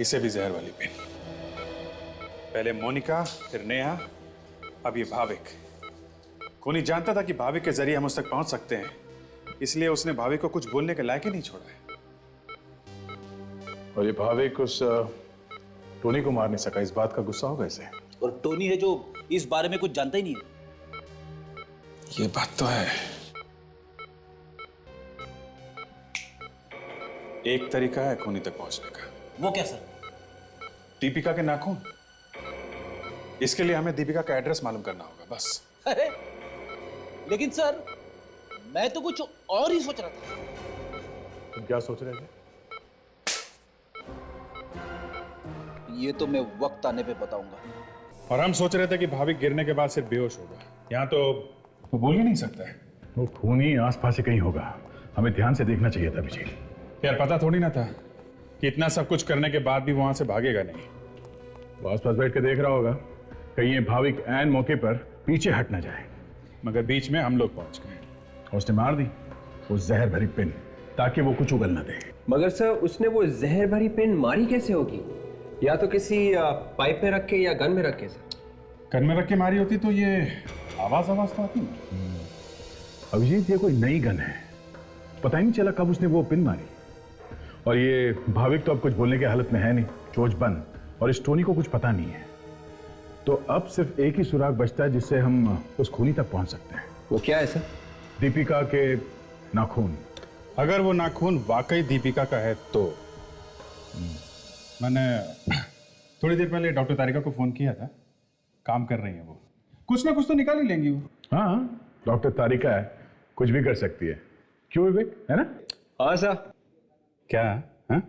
इसे भी जहर वाली पिन। पहले मोनिका, फिर नेहा, अब ये भाविक। कोनी जानता था कि भाविक के जरिए हम उस तक पहुंच सकते हैं, इसलिए उसने भाविक को कुछ बोलने के लायक ही नहीं छोड़ा है। और ये भाविक उस टोनी को मार नहीं सका, इस बात का गुस्सा होगा इसे। और टोनी है जो इस बारे में कुछ जानता ही नहीं है। ये बात तो है। एक तरीका है खूनी तक पहुंचने का। वो क्या सर? दीपिका के नाखून। इसके लिए हमें दीपिका का एड्रेस मालूम करना होगा, बस। अरे लेकिन सर, मैं तो कुछ और ही सोच रहा था। तुम क्या सोच रहे थे? ये तो मैं वक्त आने पे बताऊंगा। और हम सोच रहे थे कि भाविक गिरने के बाद सिर्फ बेहोश होगा। यहाँ तो वो बोल ही नहीं सकता है। वो खूनी आसपास से कहीं होगा। हमें ध्यान से देखना चाहिए था विजय। यार पता थोड़ी ना था कि इतना सब कुछ करने के बाद भी वहां से भागेगा नहीं। वो आसपास बैठ के देख रहा होगा कहीं ये भाविक ऐन मौके पर पीछे हट ना जाए। मगर बीच में हम लोग पहुंच गए और उसने मार दी वो जहर भरी पिन, ताकि वो कुछ उगल ना दे। मगर सर, उसने वो जहर भरी पिन मारी कैसे होगी? या तो किसी पाइप में रख के या गन में रख के। सर गन में रख के मारी होती तो ये आवाज तो आती ना। अभिजीत, ये कोई नई गन है। पता ही नहीं चला कब उसने वो पिन मारी। और ये भाविक तो अब कुछ बोलने की हालत में है नहीं, चोच बंद, और इस टोनी को कुछ पता नहीं है। तो अब सिर्फ एक ही सुराग बचता है जिससे हम उस खूनी तक पहुंच सकते हैं। वो क्या है सर? दीपिका के नाखून। अगर वो नाखून वाकई दीपिका का है तो। मैंने थोड़ी देर पहले डॉक्टर तारिका को फोन किया था। काम कर रही है वो। कुछ ना कुछ तो निकाल ही लेंगी वो। हाँ, डॉक्टर तारिका है, कुछ भी कर सकती है। क्यों विवेक, है ना? हाँ सर। क्या? हाँ?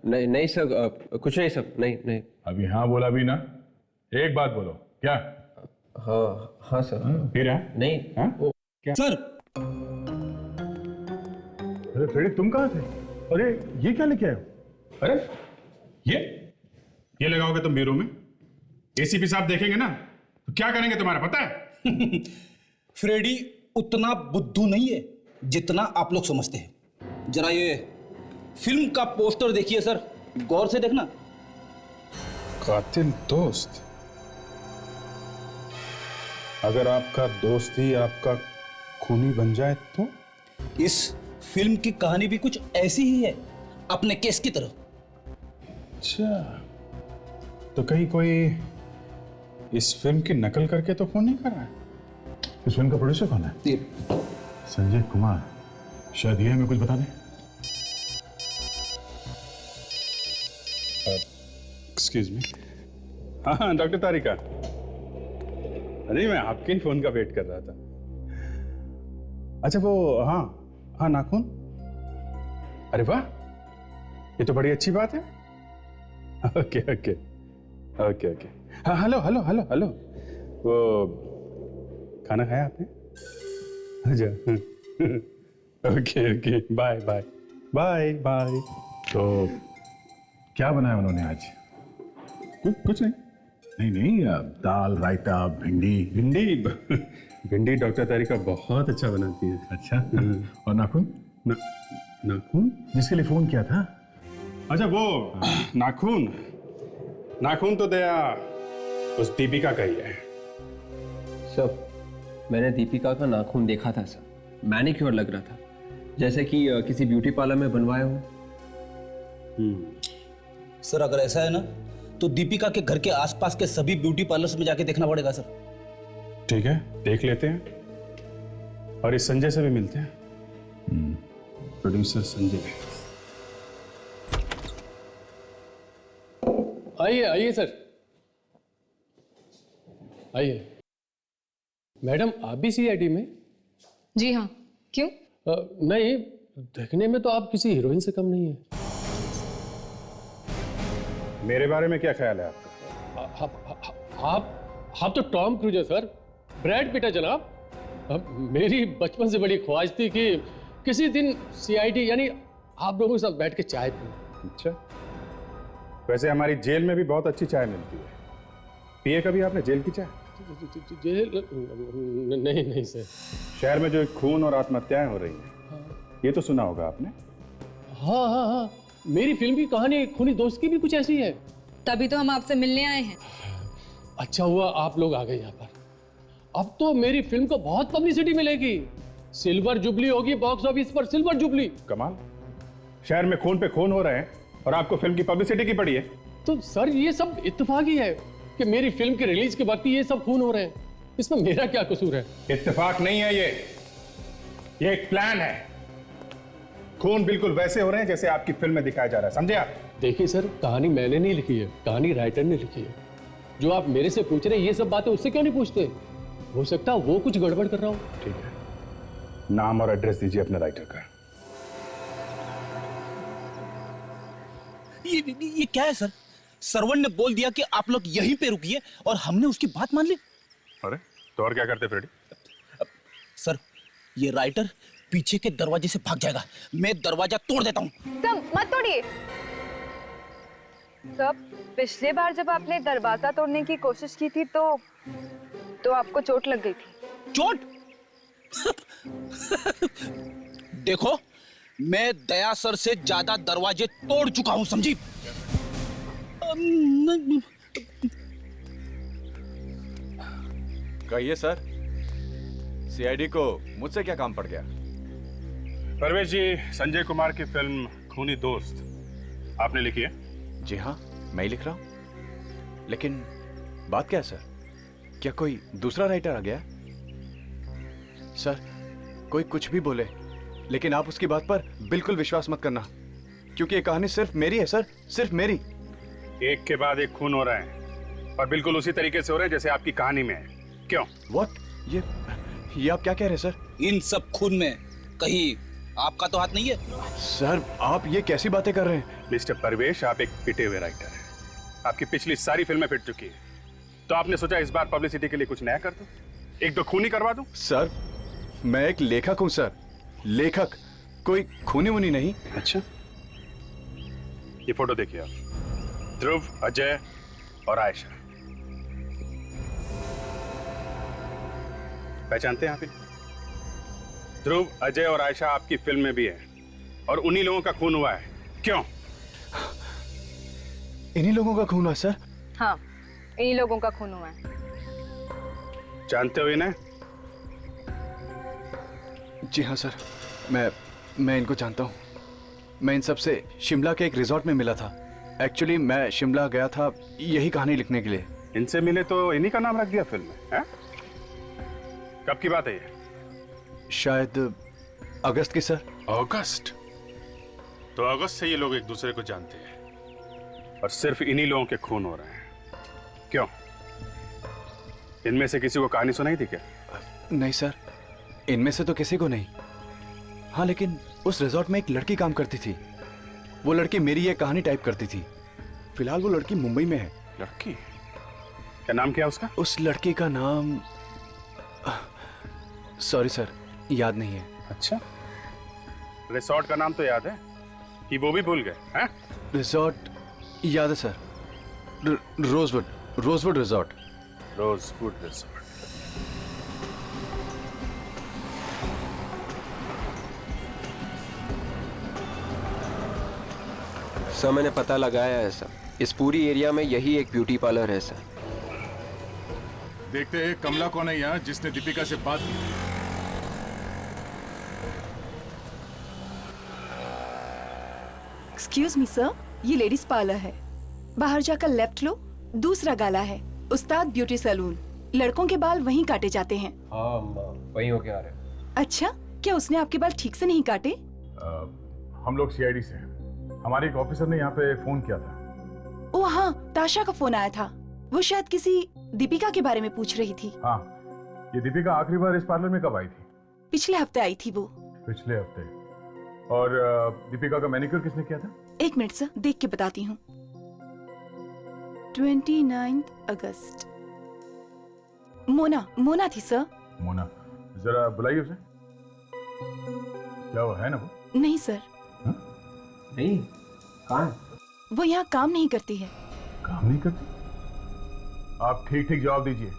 नहीं सर, कुछ नहीं सर, नहीं। अभी हाँ बोला भी ना, एक बात बोलो। क्या? हाँ सर। फिर है? नहीं। हाँ? क्या? सर। अरे फ्रेडी, तुम कहाँ थे? अरे ये क्या लेके आए हो? अरे ये लगाओगे तुम ब्यूरो में? एसीपी साहब देखेंगे ना तो क्या करेंगे तुम्हारा पता है? फ्रेडी उतना बुद्धू नहीं है जितना आप लोग समझते हैं। जरा ये फिल्म का पोस्टर देखिए सर, गौर से देखना। कातिल दोस्त? अगर आपका दोस्त ही आपका खूनी बन जाए तो? इस फिल्म की कहानी भी कुछ ऐसी ही है, अपने केस की तरह। अच्छा, तो कहीं कोई इस फिल्म की नकल करके तो फोन नहीं कर रहा है? इस फिल्म का प्रोड्यूसर कौन है? संजय कुमार। शायद ये हमें कुछ बता दें। Excuse me. हाँ डॉक्टर तारिका। अरे मैं आपके ही फोन का वेट कर रहा था। अच्छा वो हाँ नाखून। अरे वाह, ये तो बड़ी अच्छी बात है। Okay okay okay okay. हाँ हेलो। वो खाना खाया आपने? अच्छा। Okay bye bye bye bye. तो क्या बनाया उन्होंने आज? कुछ नहीं, दाल, रायता, भिंडी डॉक्टर तारिका बहुत अच्छा बनाती है। अच्छा। और नाखून? नाखून जिसके लिए फोन किया था? अच्छा वो नाखून तो दया उस दीपिका का ही है। सर, मैंने दीपिका का नाखून देखा था सर। मैनिक्योर लग रहा था, जैसे कि किसी ब्यूटी पार्लर में बनवाया हो। सर अगर ऐसा है ना तो दीपिका के घर के आसपास के सभी ब्यूटी पार्लर्स में जाके देखना पड़ेगा सर। ठीक है, देख लेते हैं और इस संजय से भी मिलते हैं। प्रोड्यूसर संजय। आइए सर, आइए। मैडम आप भी सीआईडी में? जी हाँ, क्यों? नहीं, देखने में तो आप किसी हीरोइन से कम नहीं है। मेरे बारे में क्या ख्याल है आपका? आप तो टॉम क्रूज है सर, ब्रैड पिट है जनाब। अब मेरी बचपन से बड़ी ख्वाहिश थी कि किसी दिन सीआईडी यानी आप लोगों के साथ बैठ के चाय पीऊं। अच्छा, वैसे हमारी जेल में भी बहुत अच्छी चाय मिलती है। पिए कभी आपने जेल की चाय? जेल नहीं सर। शहर में जो खून और आत्महत्याएं हो रही हैं, ये तो सुना होगा आपने। हाँ, मेरी फिल्म की कहानी खूनी दोस्त की भी कुछ ऐसी है। तभी तो हम आपसे मिलने आए हैं। अच्छा हुआ आप लोग आ गए यहाँ पर। अब तो मेरी फिल्म को बहुत पब्लिसिटी मिलेगी, सिल्वर जुबली होगी बॉक्स ऑफिस पर, सिल्वर जुबली। कमाल, शहर में खून पे खून हो रहे हैं और आपको फिल्म की पब्लिसिटी की पड़ी है। तो सर ये सब इत्तेफाक ही है कि मेरी फिल्म के रिलीज के वक्त ये सब खून हो रहे हैं, इसमें मेरा क्या कसूर है? इत्तेफाक नहीं है ये एक प्लान है। खून बिल्कुल वैसे हो रहे हैं जैसे आपकी फिल्म में दिखाया जा रहा है, समझे आप? देखिए सर, कहानी मैंने नहीं लिखी है, कहानी राइटर ने लिखी है। जो आप मेरे से पूछ रहे हैं ये सब बातें उससे क्यों नहीं पूछते? हो सकता है वो कुछ गड़बड़ कर रहा हूँ। ठीक है, नाम और एड्रेस दीजिए अपने राइटर का। ये क्या है सर? सर्वन ने बोल दिया कि आप लोग यहीं पे रुकिए और हमने उसकी बात मान ली। अरे तो और क्या करते फ्रेडी? सर, ये राइटर पीछे के दरवाजे से भाग जाएगा, मैं दरवाजा तोड़ देता हूँ। सब मत तोड़िए। सब पिछले बार जब आपने दरवाजा तोड़ने की कोशिश की थी तो आपको चोट लग गई थी। चोट? देखो, मैं दया सर से ज्यादा दरवाजे तोड़ चुका हूं, समझी? कहिए सर, सीआईडी को मुझसे क्या काम पड़ गया? परवेश जी, संजय कुमार की फिल्म खूनी दोस्त आपने लिखी है? जी हाँ, मैं ही लिख रहा हूं। लेकिन बात क्या है सर? क्या कोई दूसरा राइटर आ गया? सर, कोई कुछ भी बोले, लेकिन आप उसकी बात पर बिल्कुल विश्वास मत करना, क्योंकि ये कहानी सिर्फ मेरी है सर, सिर्फ मेरी। एक के बाद एक खून हो रहे हैं और बिल्कुल उसी तरीके से हो रहे हैं जैसे आपकी कहानी में है। क्यों? व्हाट? ये आप क्या कह रहे हैं सर? इन सब खून में कहीं आपका तो हाथ नहीं है? सर, आप ये कैसी बातें कर रहे हैं? मिस्टर परवेश, आप एक पिटे हुए राइटर हैं। आपकी पिछली सारी फिल्में पिट चुकी है, तो आपने सोचा इस बार पब्लिसिटी के लिए कुछ नया कर दूं, एक दो खूनी करवा दूं? सर, मैं एक लेखक हूं सर, लेखक, कोई खूनी वूनी नहीं। अच्छा, ये फोटो देखिए आप, ध्रुव, अजय और आयशा। पहचानते हैं आप इन्हें? ध्रुव, अजय और आयशा आपकी फिल्म में भी है और उन्हीं लोगों का खून हुआ है। क्यों? इन्हीं लोगों का खून हुआ सर? हाँ, इन्हीं लोगों का खून हुआ है। जानते हो इन्हें? जी हाँ सर, मैं इनको जानता हूँ। मैं इन सब से शिमला के एक रिजॉर्ट में मिला था। एक्चुअली मैं शिमला गया था यही कहानी लिखने के लिए। इनसे मिले तो इन्हीं का नाम रख दिया फिल्म में, हैं? कब की बात है ये? शायद अगस्त की सर। अगस्त? तो अगस्त से ये लोग एक दूसरे को जानते हैं और सिर्फ इन्हीं लोगों के खून हो रहे हैं। क्यों? इनमें से किसी को कहानी सुनाई थी क्या? नहीं सर, इनमें से तो किसी को नहीं। हाँ, लेकिन उस रिजॉर्ट में एक लड़की काम करती थी। वो लड़की मेरी ये कहानी टाइप करती थी। फिलहाल वो लड़की मुंबई में है। लड़की? क्या नाम क्या उसका? उस लड़की का नाम सॉरी सर, याद नहीं है। अच्छा, रिसोर्ट का नाम तो याद है कि वो भी भूल गए हैं? रिजॉर्ट याद है sir, rosewood resort. Rosewood resort. Sir, मैंने पता लगाया है सर, इस पूरी एरिया में यही एक ब्यूटी पार्लर है सर। देखते हैं कमला कौन है यहाँ जिसने दीपिका से बात की। एक्सक्यूज मी सर, ये लेडीज पार्लर है। बाहर जाकर लेफ्ट लो, दूसरा गाला है उस्ताद ब्यूटी सैलून। लड़कों के बाल वहीं काटे जाते हैं। हाँ वहीं होके आ रहे हैं। अच्छा, क्या उसने आपके बाल ठीक से नहीं काटे? हम लोग सीआईडी से हैं। हमारे एक ऑफिसर ने यहाँ पे फोन किया था। ओ हाँ, ताशा का फोन आया था। वो शायद किसी दीपिका के बारे में पूछ रही थी। हाँ, ये दीपिका आखिरी बार इस पार्लर में कब आई थी? पिछले हफ्ते आई थी वो। पिछले हफ्ते? और दीपिका का मैनिक्योर किसने किया था? 1 मिनट सर, देख के बताती हूँ। 29 अगस्त। मोना थी सर। मोना, जरा बुलाइए उसे। क्या वो है ना वो? नहीं सर। नहीं, कहाँ है? वो यहाँ काम नहीं करती है। काम नहीं करती? आप ठीक ठीक जवाब दीजिए।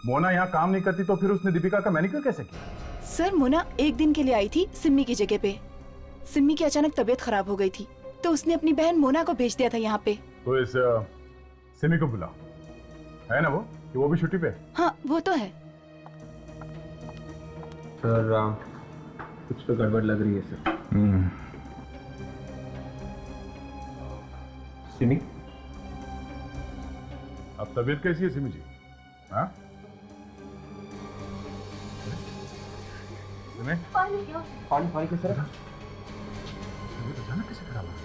मोना यहाँ काम नहीं करती तो फिर उसने दीपिका का मैनिक्योर कैसे किया? सर मोना 1 दिन के लिए आई थी सिम्मी की जगह पे। सिम्मी की अचानक तबीयत खराब हो गई थी तो उसने अपनी बहन मोना को भेज दिया था यहाँ पे। तो इस सिमी को बुलाओ, है ना वो कि वो भी छुट्टी पे? हाँ वो तो है। सर कुछ तो गड़बड़ लग रही है सर। सिमी, अब तबीयत कैसी है सिमी जी? हाँ? सिमी? पानी के सर। तबीयत अचानक कैसे खराब हो गई?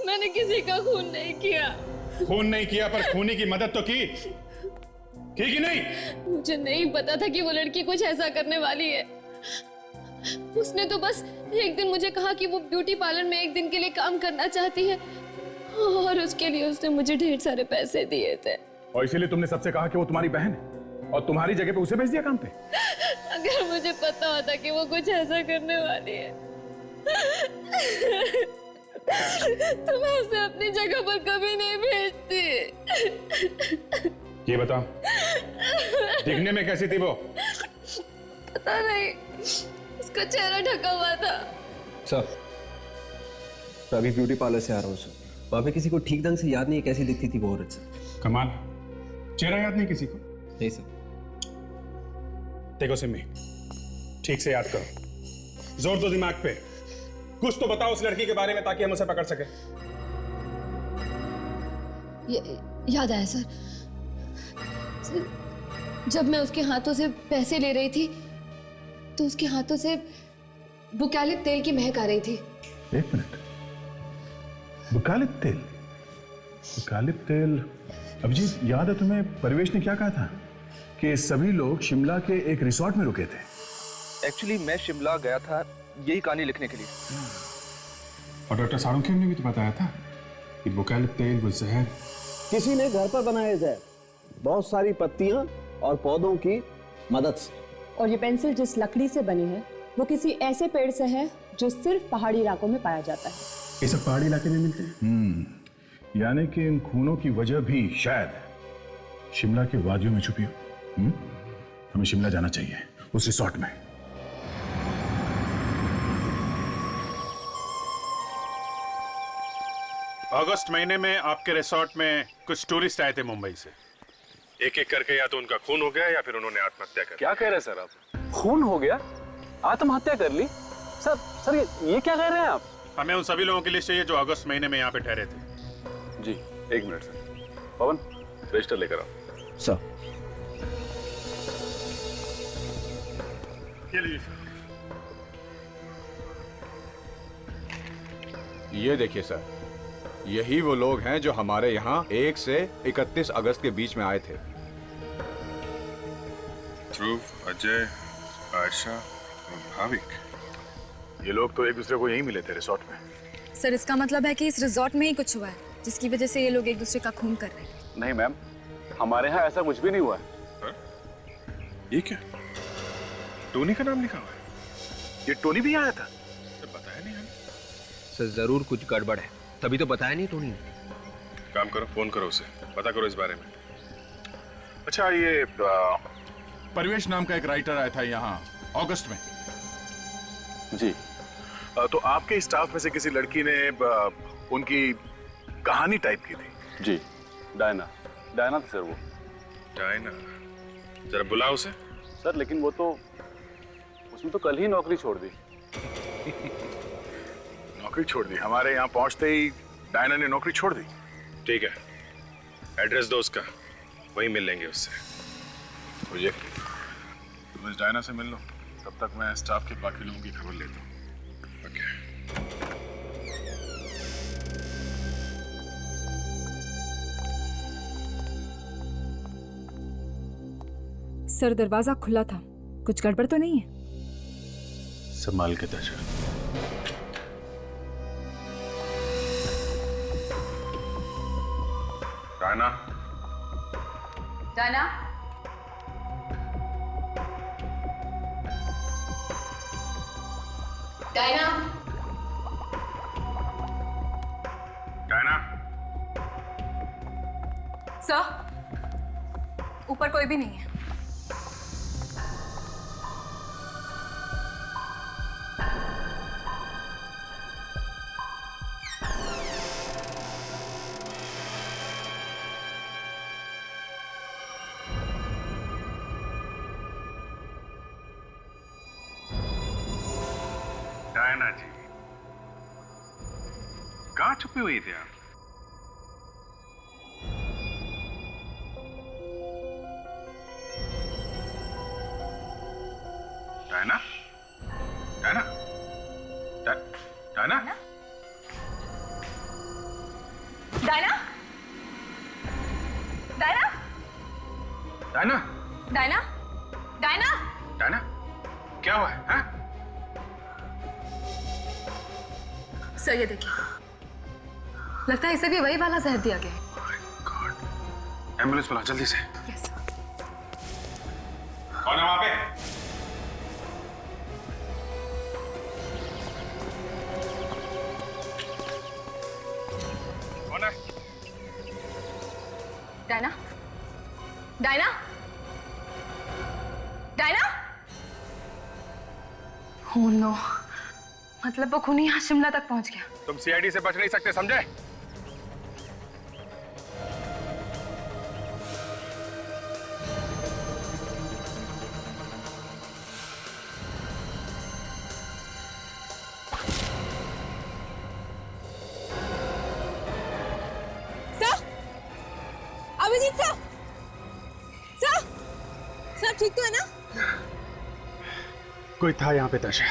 मैंने किसी का खून नहीं किया। खून नहीं किया पर खूनी की मदद तो की कि नहीं? मुझे नहीं पता था कि वो लड़की कुछ ऐसा करने वाली है। उसने तो बस एक दिन मुझे कहा कि वो ब्यूटी पार्लर में 1 दिन के लिए काम करना चाहती है और उसके लिए उसने मुझे ढेर सारे पैसे दिए थे। और इसीलिए तुमने सबसे कहा कि वो तुम्हारी बहन है और तुम्हारी जगह पे उसे भेज दिया काम पे? अगर मुझे पता होता कि वो कुछ ऐसा करने वाली है तो मैं उसे अपनी जगह पर कभी नहीं भेजती। ये बता, दिखने में कैसी थी वो? पता नहीं, उसका चेहरा ढका हुआ था। सर, मैं अभी ब्यूटी पार्लर से आ रहा हूँ सर। वहाँ पे किसी को ठीक ढंग से याद नहीं है कैसी दिखती थी वो औरत सर। कमाल, चेहरा याद नहीं किसी को? नहीं सर। देखो सिम्मी, ठीक से याद करो, जोर दो दिमाग पे, कुछ तो बताओ उस लड़की के बारे में ताकि हम उसे पकड़ सके। याद आया सर, जब मैं उसके हाथों से पैसे ले रही थी तो उसके हाथों से बुकालिप तेल की महक आ रही थी। 1 मिनट, बुकालिप तेल? बुकालिप तेल? अभिजीत, याद है तुम्हें परिवेश ने क्या कहा था कि सभी लोग शिमला के एक रिसोर्ट में रुके थे? एक्चुअली मैं शिमला गया था यही कहानी लिखने के लिए। और डॉक्टर सारुखेम ने भी तो बताया था कि बुकालिप तेल वो जहर। किसी ने घर पर बनाए जहर, बहुत सारी पत्तियां और पौधों की मदद से। और ये पेंसिल जिस लकड़ी से बनी है वो किसी ऐसे पेड़ से है जो सिर्फ पहाड़ी इलाकों में पाया जाता है। ये सब पहाड़ी इलाके में मिलते हैं। यानी कि इन खूनों की वजह भी शायद शिमला के वादियों में छुपी हो। हमें शिमला जाना चाहिए, उस रिसोर्ट में। अगस्त महीने में आपके रिसोर्ट में कुछ टूरिस्ट आए थे मुंबई से। एक एक करके या तो उनका खून हो गया या फिर उन्होंने आत्महत्या कर। क्या कह रहे हैं सर आप? खून हो गया? आत्महत्या कर ली? सर ये क्या कह रहे हैं आप? हमें उन सभी लोगों की लिस्ट चाहिए जो अगस्त महीने में यहाँ पे ठहरे थे। जी, 1 मिनट सर। पवन, रजिस्टर लेकर आओ। सर। ये लीजिए सर। ये देखिए सर, यही वो लोग हैं जो हमारे यहाँ 1 से 31 अगस्त के बीच में आए थे। ध्रुव, अजय, आयशा और भाविक, ये लोग तो एक दूसरे को यहीं मिले थे रिसोर्ट में। सर, इसका मतलब है कि इस रिसोर्ट में ही कुछ हुआ है जिसकी वजह से ये लोग एक दूसरे का खून कर रहे हैं। नहीं मैम, हमारे यहाँ ऐसा कुछ भी नहीं हुआ है। ये क्या? टोनी का नाम लिखा हुआ है? ये टोनी भी आया था? बताया नहीं हमें। सर जरूर कुछ गड़बड़ है, तभी तो बताया नहीं टोनी ने। काम करो, फोन करो उसे, पता करो इस बारे में। अच्छा, ये परिवेश नाम का एक राइटर आया था यहाँ अगस्त में। जी। तो आपके स्टाफ में से किसी लड़की ने उनकी कहानी टाइप की थी? जी, डायना थी सर वो। डायना? जरा बुलाओ उसे। सर लेकिन वो तो उसने तो कल ही नौकरी छोड़ दी। नौकरी छोड़ दी? हमारे यहाँ पहुंचते ही डायना ने नौकरी छोड़ दी। ठीक है, एड्रेस दो उसका, वहीं मिल लेंगे उससे। मुझे तुम इस डायना से मिल लो, तब तक मैं स्टाफ के बाकी लोगों की खबर लेता हूँ। ओके। सर दरवाजा खुला था, कुछ गड़बड़ तो नहीं है? संभाल के दर्शन। Diana, Diana, Diana, Diana. Sir, ऊपर कोई भी नहीं है। डायना जी, कहाँ छुपी हुई थी आप? Diana, Diana, Diana, Diana, Diana, Diana, Diana, Diana, Diana, क्या हुआ है? हाँ? सर ये देखिए, लगता है इसे भी वही वाला जहर दिया गया है। एम्बुलेंस बुला जल्दी से। Yes sir. कौन है वहां पे? कौन है? Diana, Diana, Diana. Oh no, मतलब वो खूनी यहाँ शिमला तक पहुंच गया। तुम सीआईडी से बच नहीं सकते, समझे? Sir, Abhijit sir, sir, sir ठीक तो है ना? कोई था यहाँ पे तशा,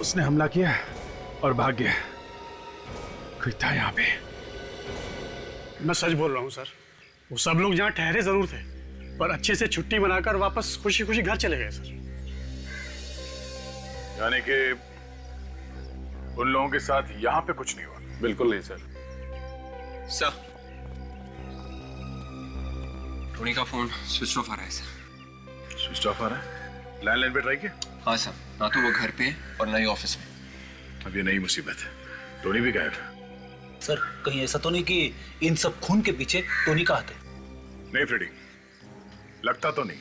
उसने हमला किया और भाग गया। कोई था यहाँ पे। मैं सच बोल रहा हूँ सर, वो सब लोग यहाँ ठहरे जरूर थे, पर अच्छे से छुट्टी मनाकर वापस खुशी खुशी घर चले गए सर। यानी कि उन लोगों के साथ यहाँ पे कुछ नहीं हुआ? बिल्कुल नहीं सर। सर, टोनी का फोन स्विच ऑफ आ रहा है सर। स्विच ऑफ आ रहा है? लैंडलाइन पे ट्राई किया? हाँ सर, ना तो वो घर पे है और ना ही ऑफिस में। अब ये नई मुसीबत है, टोनी भी गायब है। सर कहीं ऐसा तो नहीं कि इन सब खून के पीछे टोनी का हाथ है? नहीं फ्रेडी, लगता तो नहीं,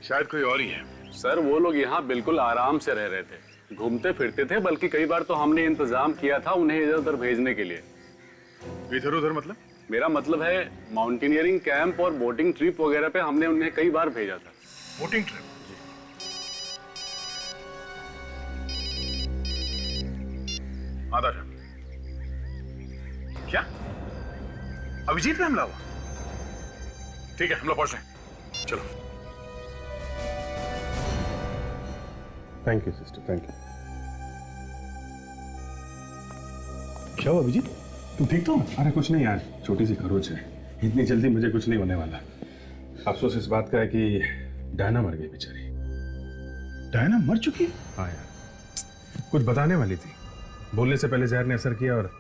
शायद कोई और ही है। सर वो लोग यहाँ बिल्कुल आराम से रह रहे थे, घूमते फिरते थे, बल्कि कई बार तो हमने इंतजाम किया था उन्हें इधर उधर भेजने के लिए। इधर उधर मतलब? मेरा मतलब है माउंटेनियरिंग कैंप और बोटिंग ट्रिप वगैरह पे हमने उन्हें कई बार भेजा था। Boating trip? आधा था। क्या अभिजीत पे हमला हुआ? ठीक है, हम लोग पहुंच रहे हैं, चलो। Thank you sister, thank you. क्या हुआ अभिजीत, तुम ठीक तो? अरे कुछ नहीं यार, छोटी सी खरोच है, इतनी जल्दी मुझे कुछ नहीं होने वाला। अफसोस इस बात का है कि डायना मर गई बेचारी। डायना मर चुकी? हाँ यार, कुछ बताने वाली थी, बोलने से पहले जहर ने असर किया और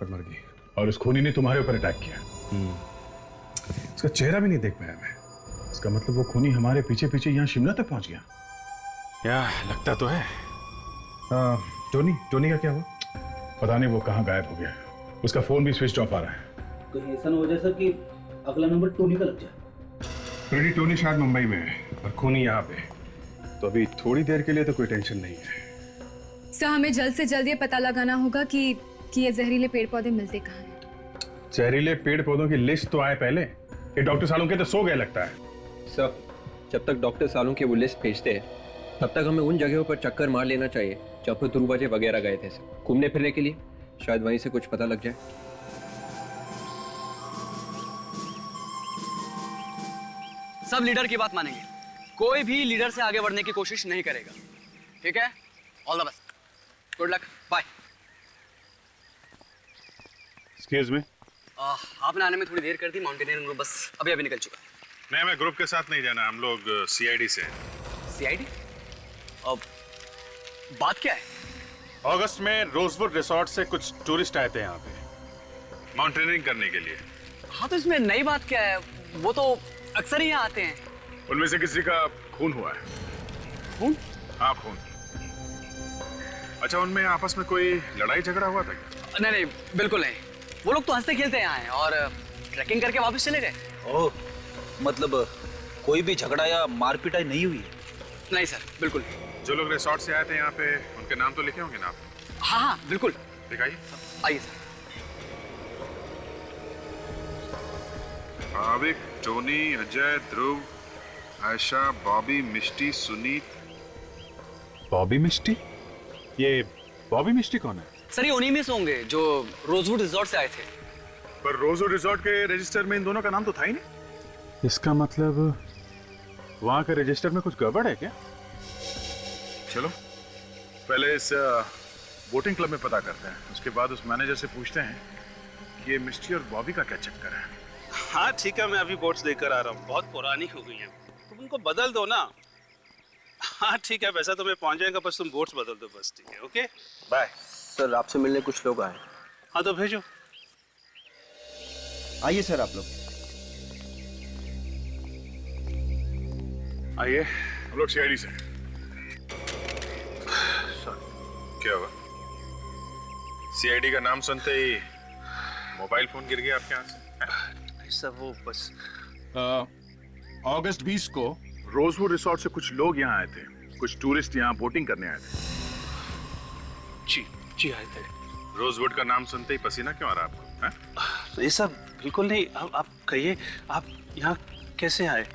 मर गई। और उस खूनी ने तुम्हारे ऊपर अटैक किया? उसका चेहरा भी नहीं देख पाया मैं। इसका मतलब वो खूनी हमारे पीछे पीछे यहाँ शिमला तक पहुंच गया? क्या लगता तो है। टोनी का क्या हुआ? पता नहीं, वो कहाँ गायब हो गया, उसका फोन भी स्विच ऑफ आ रहा है। कहीं ऐसा ना हो जाए सर कि अगला नंबर टोनी का लग जाए। फ्रेडी, टोनी शायद मुंबई में है और खूनी यहाँ पे, तो अभी थोड़ी देर के लिए तो कोई टेंशन नहीं है। सर हमें जल्द से जल्द ये पता लगाना होगा कि ये जहरीले पेड़ पौधे मिलते कहाँ हैं। जहरीले पेड़ पौधों की लिस्ट तो आए पहले। ये डॉक्टर सालों के तो सो गए लगता है। सर जब तक डॉक्टर सालों की वो लिस्ट भेजते हैं तब तक हमें उन जगहों पर चक्कर मार लेना चाहिए जहाँ पर ध्रुव अजय वगैरह गए थे सब घूमने फिरने के लिए। शायद वहीं से कुछ पता लग जाए। सब लीडर की बात मानेंगे, कोई भी लीडर से आगे बढ़ने की कोशिश नहीं करेगा, ठीक है? All the best, good luck, bye. Excuse me. आपने आने में थोड़ी देर कर दी, माउंटेनियरिंग ग्रुप बस अभी अभी निकल चुका है। नहीं, मैं ग्रुप के साथ नहीं जाना, हम लोग सीआईडी से हैं। सीआईडी? अब बात क्या है? अगस्त में रोजवुड रिसोर्ट से कुछ टूरिस्ट आए थे यहाँ पे माउंटेनियरिंग करने के लिए। हाँ तो इसमें नई बात क्या है, वो तो अक्सर ही यहाँ आते हैं। उनमें से किसी का खून हुआ है। खून? हाँ, खून। अच्छा, उनमें आपस में कोई लड़ाई झगड़ा हुआ था क्या? नहीं नहीं, बिल्कुल नहीं। वो लोग तो हंसते खेलते यहाँ आए और ट्रैकिंग करके वापस चले गए। ओह, मतलब कोई भी झगड़ा या मारपीटाई नहीं हुई? नहीं सर, बिल्कुल। जो लोग रिसोर्ट से आए थे यहाँ पे, उनके नाम तो लिखे होंगे ना आप? हाँ हाँ बिल्कुल। दिखाइए। आइए सर। भाविक, टोनी, अजय, ध्रुव, आयशा, बॉबी, मिष्टी, सुनीत। बॉबी मिष्टी? ये बॉबी मिष्टी कौन है? सर ये उन्हीं में से होंगे जो रोजवुड रिजॉर्ट से आए थे। पर रोजवुड रिजॉर्ट के रजिस्टर में इन दोनों का नाम तो था ही नहीं। इसका मतलब वहां के रजिस्टर में कुछ गड़बड़ है क्या? चलो पहले इस बोटिंग क्लब में पता करते हैं, उसके बाद उस मैनेजर से पूछते हैं कि ये मिष्टी और बॉबी का क्या चक्कर है। हाँ ठीक है, मैं अभी बोट्स लेकर आ रहा हूँ, बहुत पुरानी हो गई हैं, तुम उनको बदल दो ना। हाँ ठीक है, वैसा तो मैं पहुँच जाएगा, बस तुम बोट्स बदल दो बस। ठीक है, ओके बाय। सर आपसे मिलने कुछ लोग आए। हाँ तो भेजो। आइए सर आप लोग। आइए, हम लोग सीआईडी से। क्या हुआ? सीआईडी का नाम सुनते ही मोबाइल फोन गिर गया आपके हाथ से? सब वो बस अगस्त 20 को रोजवुड रिसोर्ट से कुछ लोग यहाँ आए थे, कुछ टूरिस्ट यहाँ बोटिंग करने आए थे। जी आए थे। रोजवुड का नाम सुनते ही पसीना क्यों आ रहा आपको? है? तो ये सब बिल्कुल नहीं। आप कहिए, आप यहाँ कैसे आए?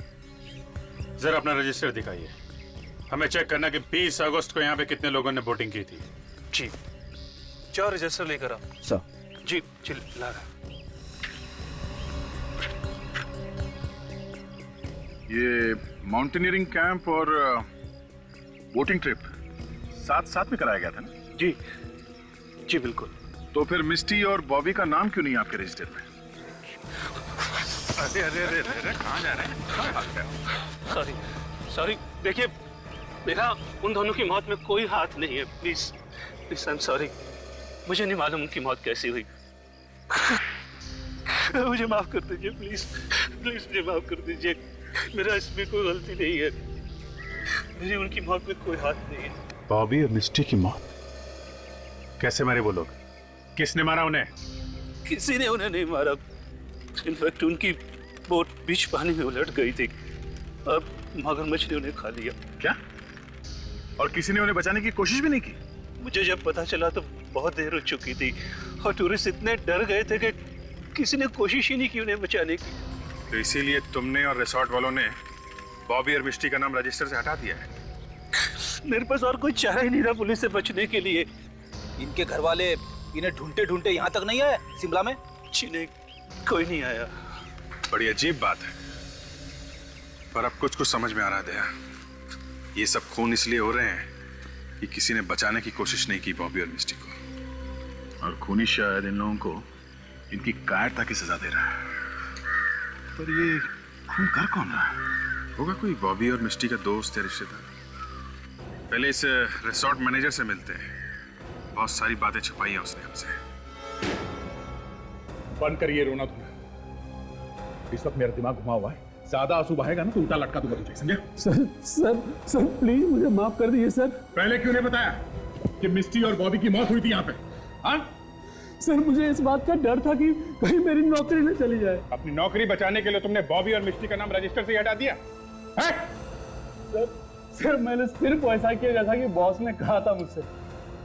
जरा अपना रजिस्टर दिखाइए, हमें चेक करना कि 20 अगस्त को यहाँ पे कितने लोगों ने बोटिंग की थी। जी, जाओ रजिस्टर लेकर आओ। सर। जी ला रहा। ये माउंटेनियरिंग कैंप और बोटिंग ट्रिप साथ साथ में कराया गया था ना? जी बिल्कुल। तो फिर मिस्टी और बॉबी का नाम क्यों नहीं आपके रजिस्टर में? अरे अरे अरे अरे, कहाँ जा रहे हैं? कहाँ भाग रहे हैं? सॉरी, देखिए मेरा उन दोनों की मौत में कोई हाथ नहीं है। प्लीज आई एम सॉरी, मुझे नहीं मालूम उनकी मौत कैसी हुई। मुझे माफ कर दीजिए, प्लीज मुझे माफ कर दीजिए, मेरा इसमें कोई गलती नहीं है, मेरी उनकी मौत में कोई हाथ नहीं है। बॉबी और मिस्टी की मौत कैसे मारे वो लोग? किसने मारा उन्हें? किसी ने उन्हें नहीं मारा, इनफैक्ट उनकी बोट बीच पानी में उलट गई थी, अब मगरमच्छ ने उन्हें खा लिया। क्या? और किसी ने उन्हें बचाने की कोशिश भी नहीं की? मुझे जब पता चला तो बहुत देर हो चुकी थी और टूरिस्ट इतने डर गए थे कि किसी ने कोशिश ही नहीं की उन्हें बचाने की। तो इसीलिए तुमने और रिसोर्ट वालों ने बॉबी और मिस्टी का नाम रजिस्टर से हटा दिया है? मेरे पास और कोई चारा ही नहीं था पुलिस से बचने के लिए। इनके घर वाले इन्हें ढूंढते ढूंढते यहाँ तक नहीं आए शिमला में? जी नहीं, कोई नहीं आया। बड़ी अजीब बात है, पर अब कुछ समझ में आ रहा है दया। ये सब खून इसलिए हो रहे हैं कि किसी ने बचाने की कोशिश नहीं की बॉबी और मिस्टी को, और खूनी शायद इन लोगों को इनकी कायरता की सजा दे रहा है। पर ये खून कर कौन रहा है? होगा कोई बॉबी और मिस्टी का दोस्त या रिश्तेदार। पहले इस रिसोर्ट मैनेजर से मिलते हैं, बहुत सारी बातें छुपाई हैं उसने हमसे। बंद करिए रोना तुम्हें, इस वक्त मेरा दिमाग घुमा हुआ है, ज्यादा आंसू बहेगा ना तो उल्टा लटका दूंगा तुझे, समझे? सर प्लीज मुझे माफ कर दीजिए सर। पहले क्यों नहीं बताया कि मिस्टी और बॉबी की मौत हुई थी यहाँ पे? हाँ सर, मुझे इस बात का डर था कि कहीं मेरी नौकरी न चली जाए। अपनी नौकरी बचाने के लिए तुमने बॉबी और मिस्टी का नाम रजिस्टर से हटा दिया है? सर मैंने सिर्फ ऐसा किया जैसा कि बॉस ने कहा था मुझसे।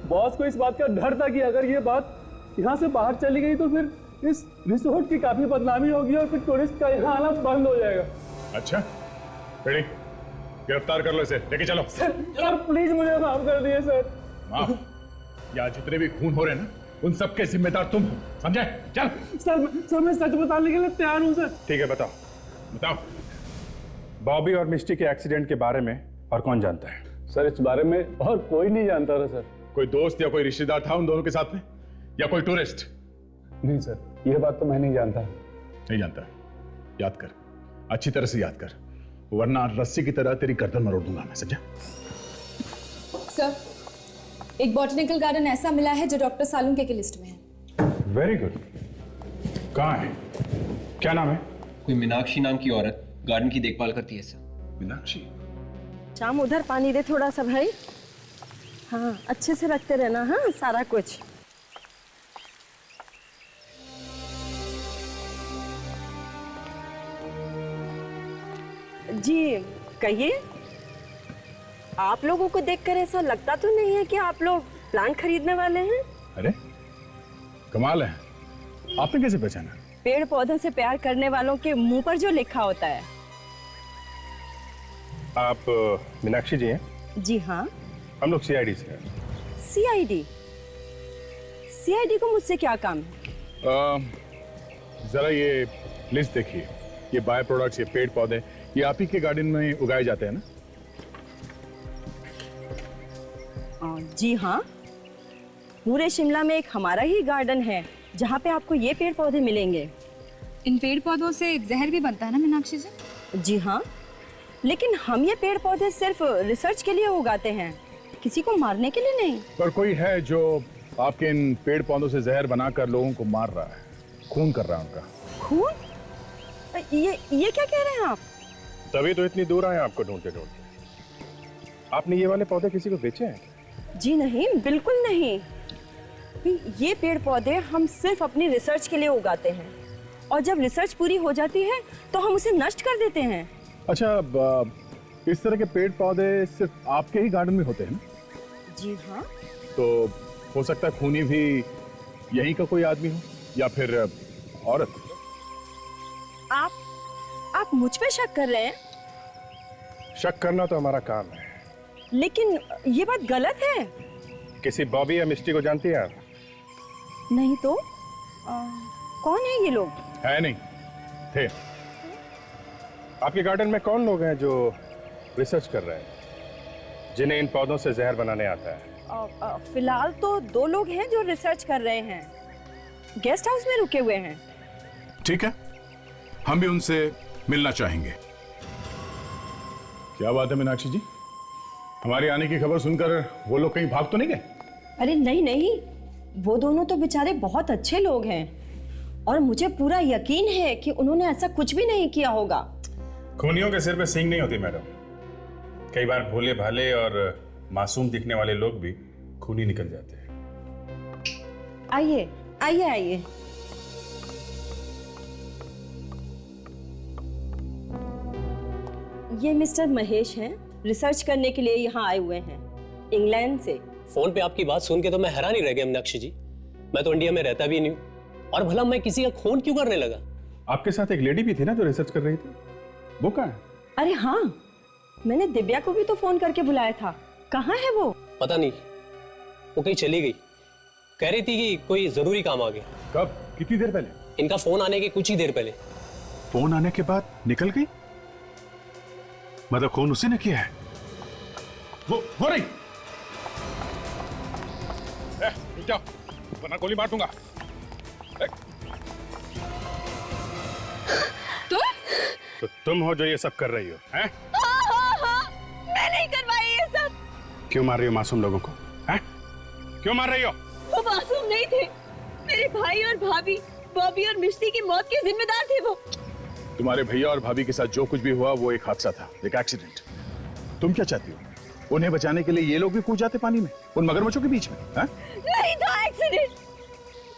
बॉस को इस बात का डर था कि अगर ये बात यहाँ से बाहर चली गई तो फिर इस रिसोर्ट की काफी बदनामी होगी और फिर टूरिस्ट का यहाँ आना बंद हो जाएगा। अच्छा, रेडी, गिरफ्तार कर लो इसे, लेके चलो। सर प्लीज मुझे माफ कर दिए सर। माफ? यहाँ जितने भी खून हो रहे हैं ना, उन सबके जिम्मेदार तुम हो, समझे? चल। सर मैं सच बताने के लिए तैयार हूँ सर। ठीक है, बताओ बताओ। बॉबी और मिस्टी के एक्सीडेंट के बारे में और कौन जानता है? सर इस बारे में और कोई नहीं जानता था सर। कोई दोस्त या कोई रिश्तेदार था उन दोनों के साथ में, या कोई टूरिस्ट? नहीं सर, यह बात तो मैं नहीं जानता। नहीं जानता? याद कर, अच्छी तरह से याद कर, वरना रस्सी की तरह तेरी गर्दन मरोड़ दूंगा मैं, समझा? सर, एक बॉटनिकल गार्डन ऐसा मिला है जो डॉक्टर सालुंके की लिस्ट में है। Very good. कहाँ है? क्या नाम है? कोई मीनाक्षी नाम की औरत गार्डन की देखभाल करती है सर। मीनाक्षी? शाम उधर पानी दे थोड़ा सा भाई। हाँ अच्छे से रखते रहना, हाँ सारा कुछ। जी कहिए। आप लोगों को देखकर ऐसा लगता तो नहीं है कि आप लोग प्लांट खरीदने वाले हैं? अरे कमाल है, आपने कैसे पहचाना? पेड़ पौधों से प्यार करने वालों के मुंह पर जो लिखा होता है। आप मीनाक्षी जी हैं? जी हाँ। हम लोग सीआईडी से हैं। सीआईडी? सीआईडी को मुझसे क्या काम है? जरा ये लिस्ट देखिए, ये बाय प्रोडक्ट्स, ये पेड़ पौधे, ये आप ही के गार्डन में उगाए जाते हैं ना? जी हाँ, पूरे शिमला में एक हमारा ही गार्डन है जहाँ पे आपको ये पेड़ पौधे मिलेंगे। इन पेड़ पौधों से जहर भी बनता है ना मीनाक्षी जी? जी हाँ, लेकिन हम ये पेड़ पौधे सिर्फ रिसर्च के लिए उगाते हैं, किसी को मारने के लिए नहीं। पर कोई है जो आपके इन पेड़ पौधों से जहर बनाकर लोगों को मार रहा है, खून कर रहा है उनका। खून? ये क्या कह रहे हैं आप? तभी तो इतनी दूर आए आपको ढूंढते ढूंढते। आपने ये वाले पौधे किसी को बेचे हैं? जी नहीं, बिल्कुल नहीं। ये पेड़ पौधे हम सिर्फ अपनी रिसर्च के लिए उगाते हैं, और जब रिसर्च पूरी हो जाती है तो हम उसे नष्ट कर देते हैं। अच्छा, इस तरह के पेड़ पौधे सिर्फ आपके ही गार्डन में होते हैं ना? जी हाँ। तो हो सकता है खूनी भी यहीं का कोई आदमी हो, या फिर औरत। आप मुझ पे शक कर रहे हैं? शक करना तो हमारा काम है। लेकिन ये बात गलत है। किसी बॉबी या मिस्टी को जानती हैं आप? नहीं तो कौन है ये लोग? है नहीं, थे। आपके गार्डन में कौन लोग हैं जो रिसर्च कर रहे हैं, जिन्हें इन पौधों से जहर बनाने आता है? फिलहाल तो 2 लोग हैं जो रिसर्च कर रहे हैं, गेस्ट हाउस में रुके हुए हैं। ठीक है, हम भी उनसे मिलना चाहेंगे। क्या बात है मीनाक्षी जी, हमारे आने की खबर सुनकर वो लोग कहीं भाग तो नहीं गए? अरे नहीं, वो दोनों तो बेचारे बहुत अच्छे लोग हैं, और मुझे पूरा यकीन है कि उन्होंने ऐसा कुछ भी नहीं किया होगा। खूनियों के सिर पे सींग नहीं होती मैडम। कई बार भोले भाले और मासूम दिखने वाले लोग भी खूनी निकल जाते हैं। आइए आइए आइए। ये मिस्टर महेश हैं, रिसर्च करने के लिए यहाँ आए हुए हैं इंग्लैंड से। फोन पे आपकी बात सुन के तो मैं हैरान ही रह गया मीनाक्षी जी। मैं तो इंडिया में रहता भी नहीं हूँ, और भला मैं किसी का खून क्यों करने लगा? आपके साथ एक लेडी भी थी ना जो रिसर्च कर रही थी, वो कहाँ है? अरे हाँ, मैंने दिव्या को भी तो फोन करके बुलाया था, कहाँ है वो? पता नहीं, वो कहीं चली गई। कह रही थी कि कोई जरूरी काम आ गया। कब? कितनी देर पहले? इनका फोन आने के कुछ ही देर पहले। फोन आने के बाद निकल गई? मतलब खून उसी ने किया है? वो रही। रुक जाओ, वरना गोली मार दूंगा। तो तुम हो जो ये सब कर रही हो, हैं? हाँ, मैं नहीं करवाई ये सब। क्यों मार रही हो मासूम लोगों को, हैं? क्यों मार रही हो? वो मासूम नहीं थे, मेरे भाई और भाभी, बॉबी और मिष्टी की मौत के जिम्मेदार थे वो। तुम्हारे भैया और भाभी के साथ जो कुछ भी हुआ वो एक हादसा था, एक एक्सीडेंट। तुम क्या चाहती हो? उन्हें बचाने के लिए ये लोग भी कूद जाते पानी में, उन मगरमच्छों के बीच में, हैं? नहीं था एक्सीडेंट।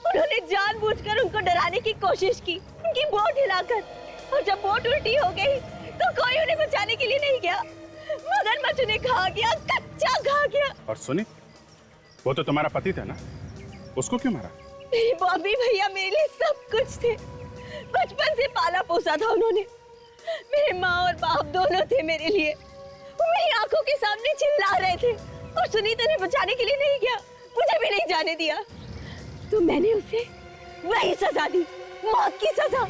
उन्होंने जानबूझकर उनको डराने की कोशिश की, उनकी बोट हिलाकर, और जब बोट उल्टी हो गई तो कोई उन्हें बचाने के लिए नहीं गया। मगरमच्छ उन्हें खा गया, कच्चा खा गया। और सुनी, वो तो तुम्हारा पति था ना, उसको क्यों मारा? मेरी बॉबी भैया मेरे लिए सब कुछ थे, बचपन से पाला पोसा था उन्होंने। मेरे माँ और बाप दोनों थे मेरे लिए। मेरी आंखों के सामने चिल्ला रहे थे और सुनीता ने बचाने के लिए नहीं किया, मुझे भी नहीं जाने दिया, तो मैंने उसे वही सजा दी, मौत की सजा।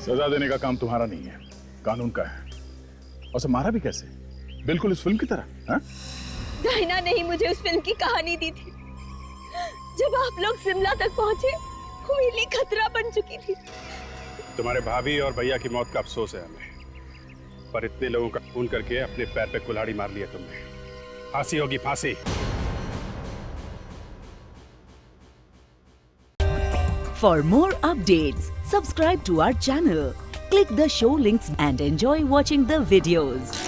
सजा देने का काम तुम्हारा नहीं है, कानून का है। और से मारा भी कैसे? बिल्कुल इस फिल्म की तरह। हाँ? डायना ने ही मुझे उस फिल्म की कहानी दी थी। जब आप लोग शिमला तक पहुंचे, वो मेरे लिए खतरा बन चुकी थी। तुम्हारे भाभी और भैया की मौत का अफसोस है हमें, पर इतने लोगों का खून करके अपने पैर पे कुल्हाड़ी मार लिया तुमने। फांसी होगी, फांसी। For more updates, subscribe to our channel, click the show links and enjoy watching the videos.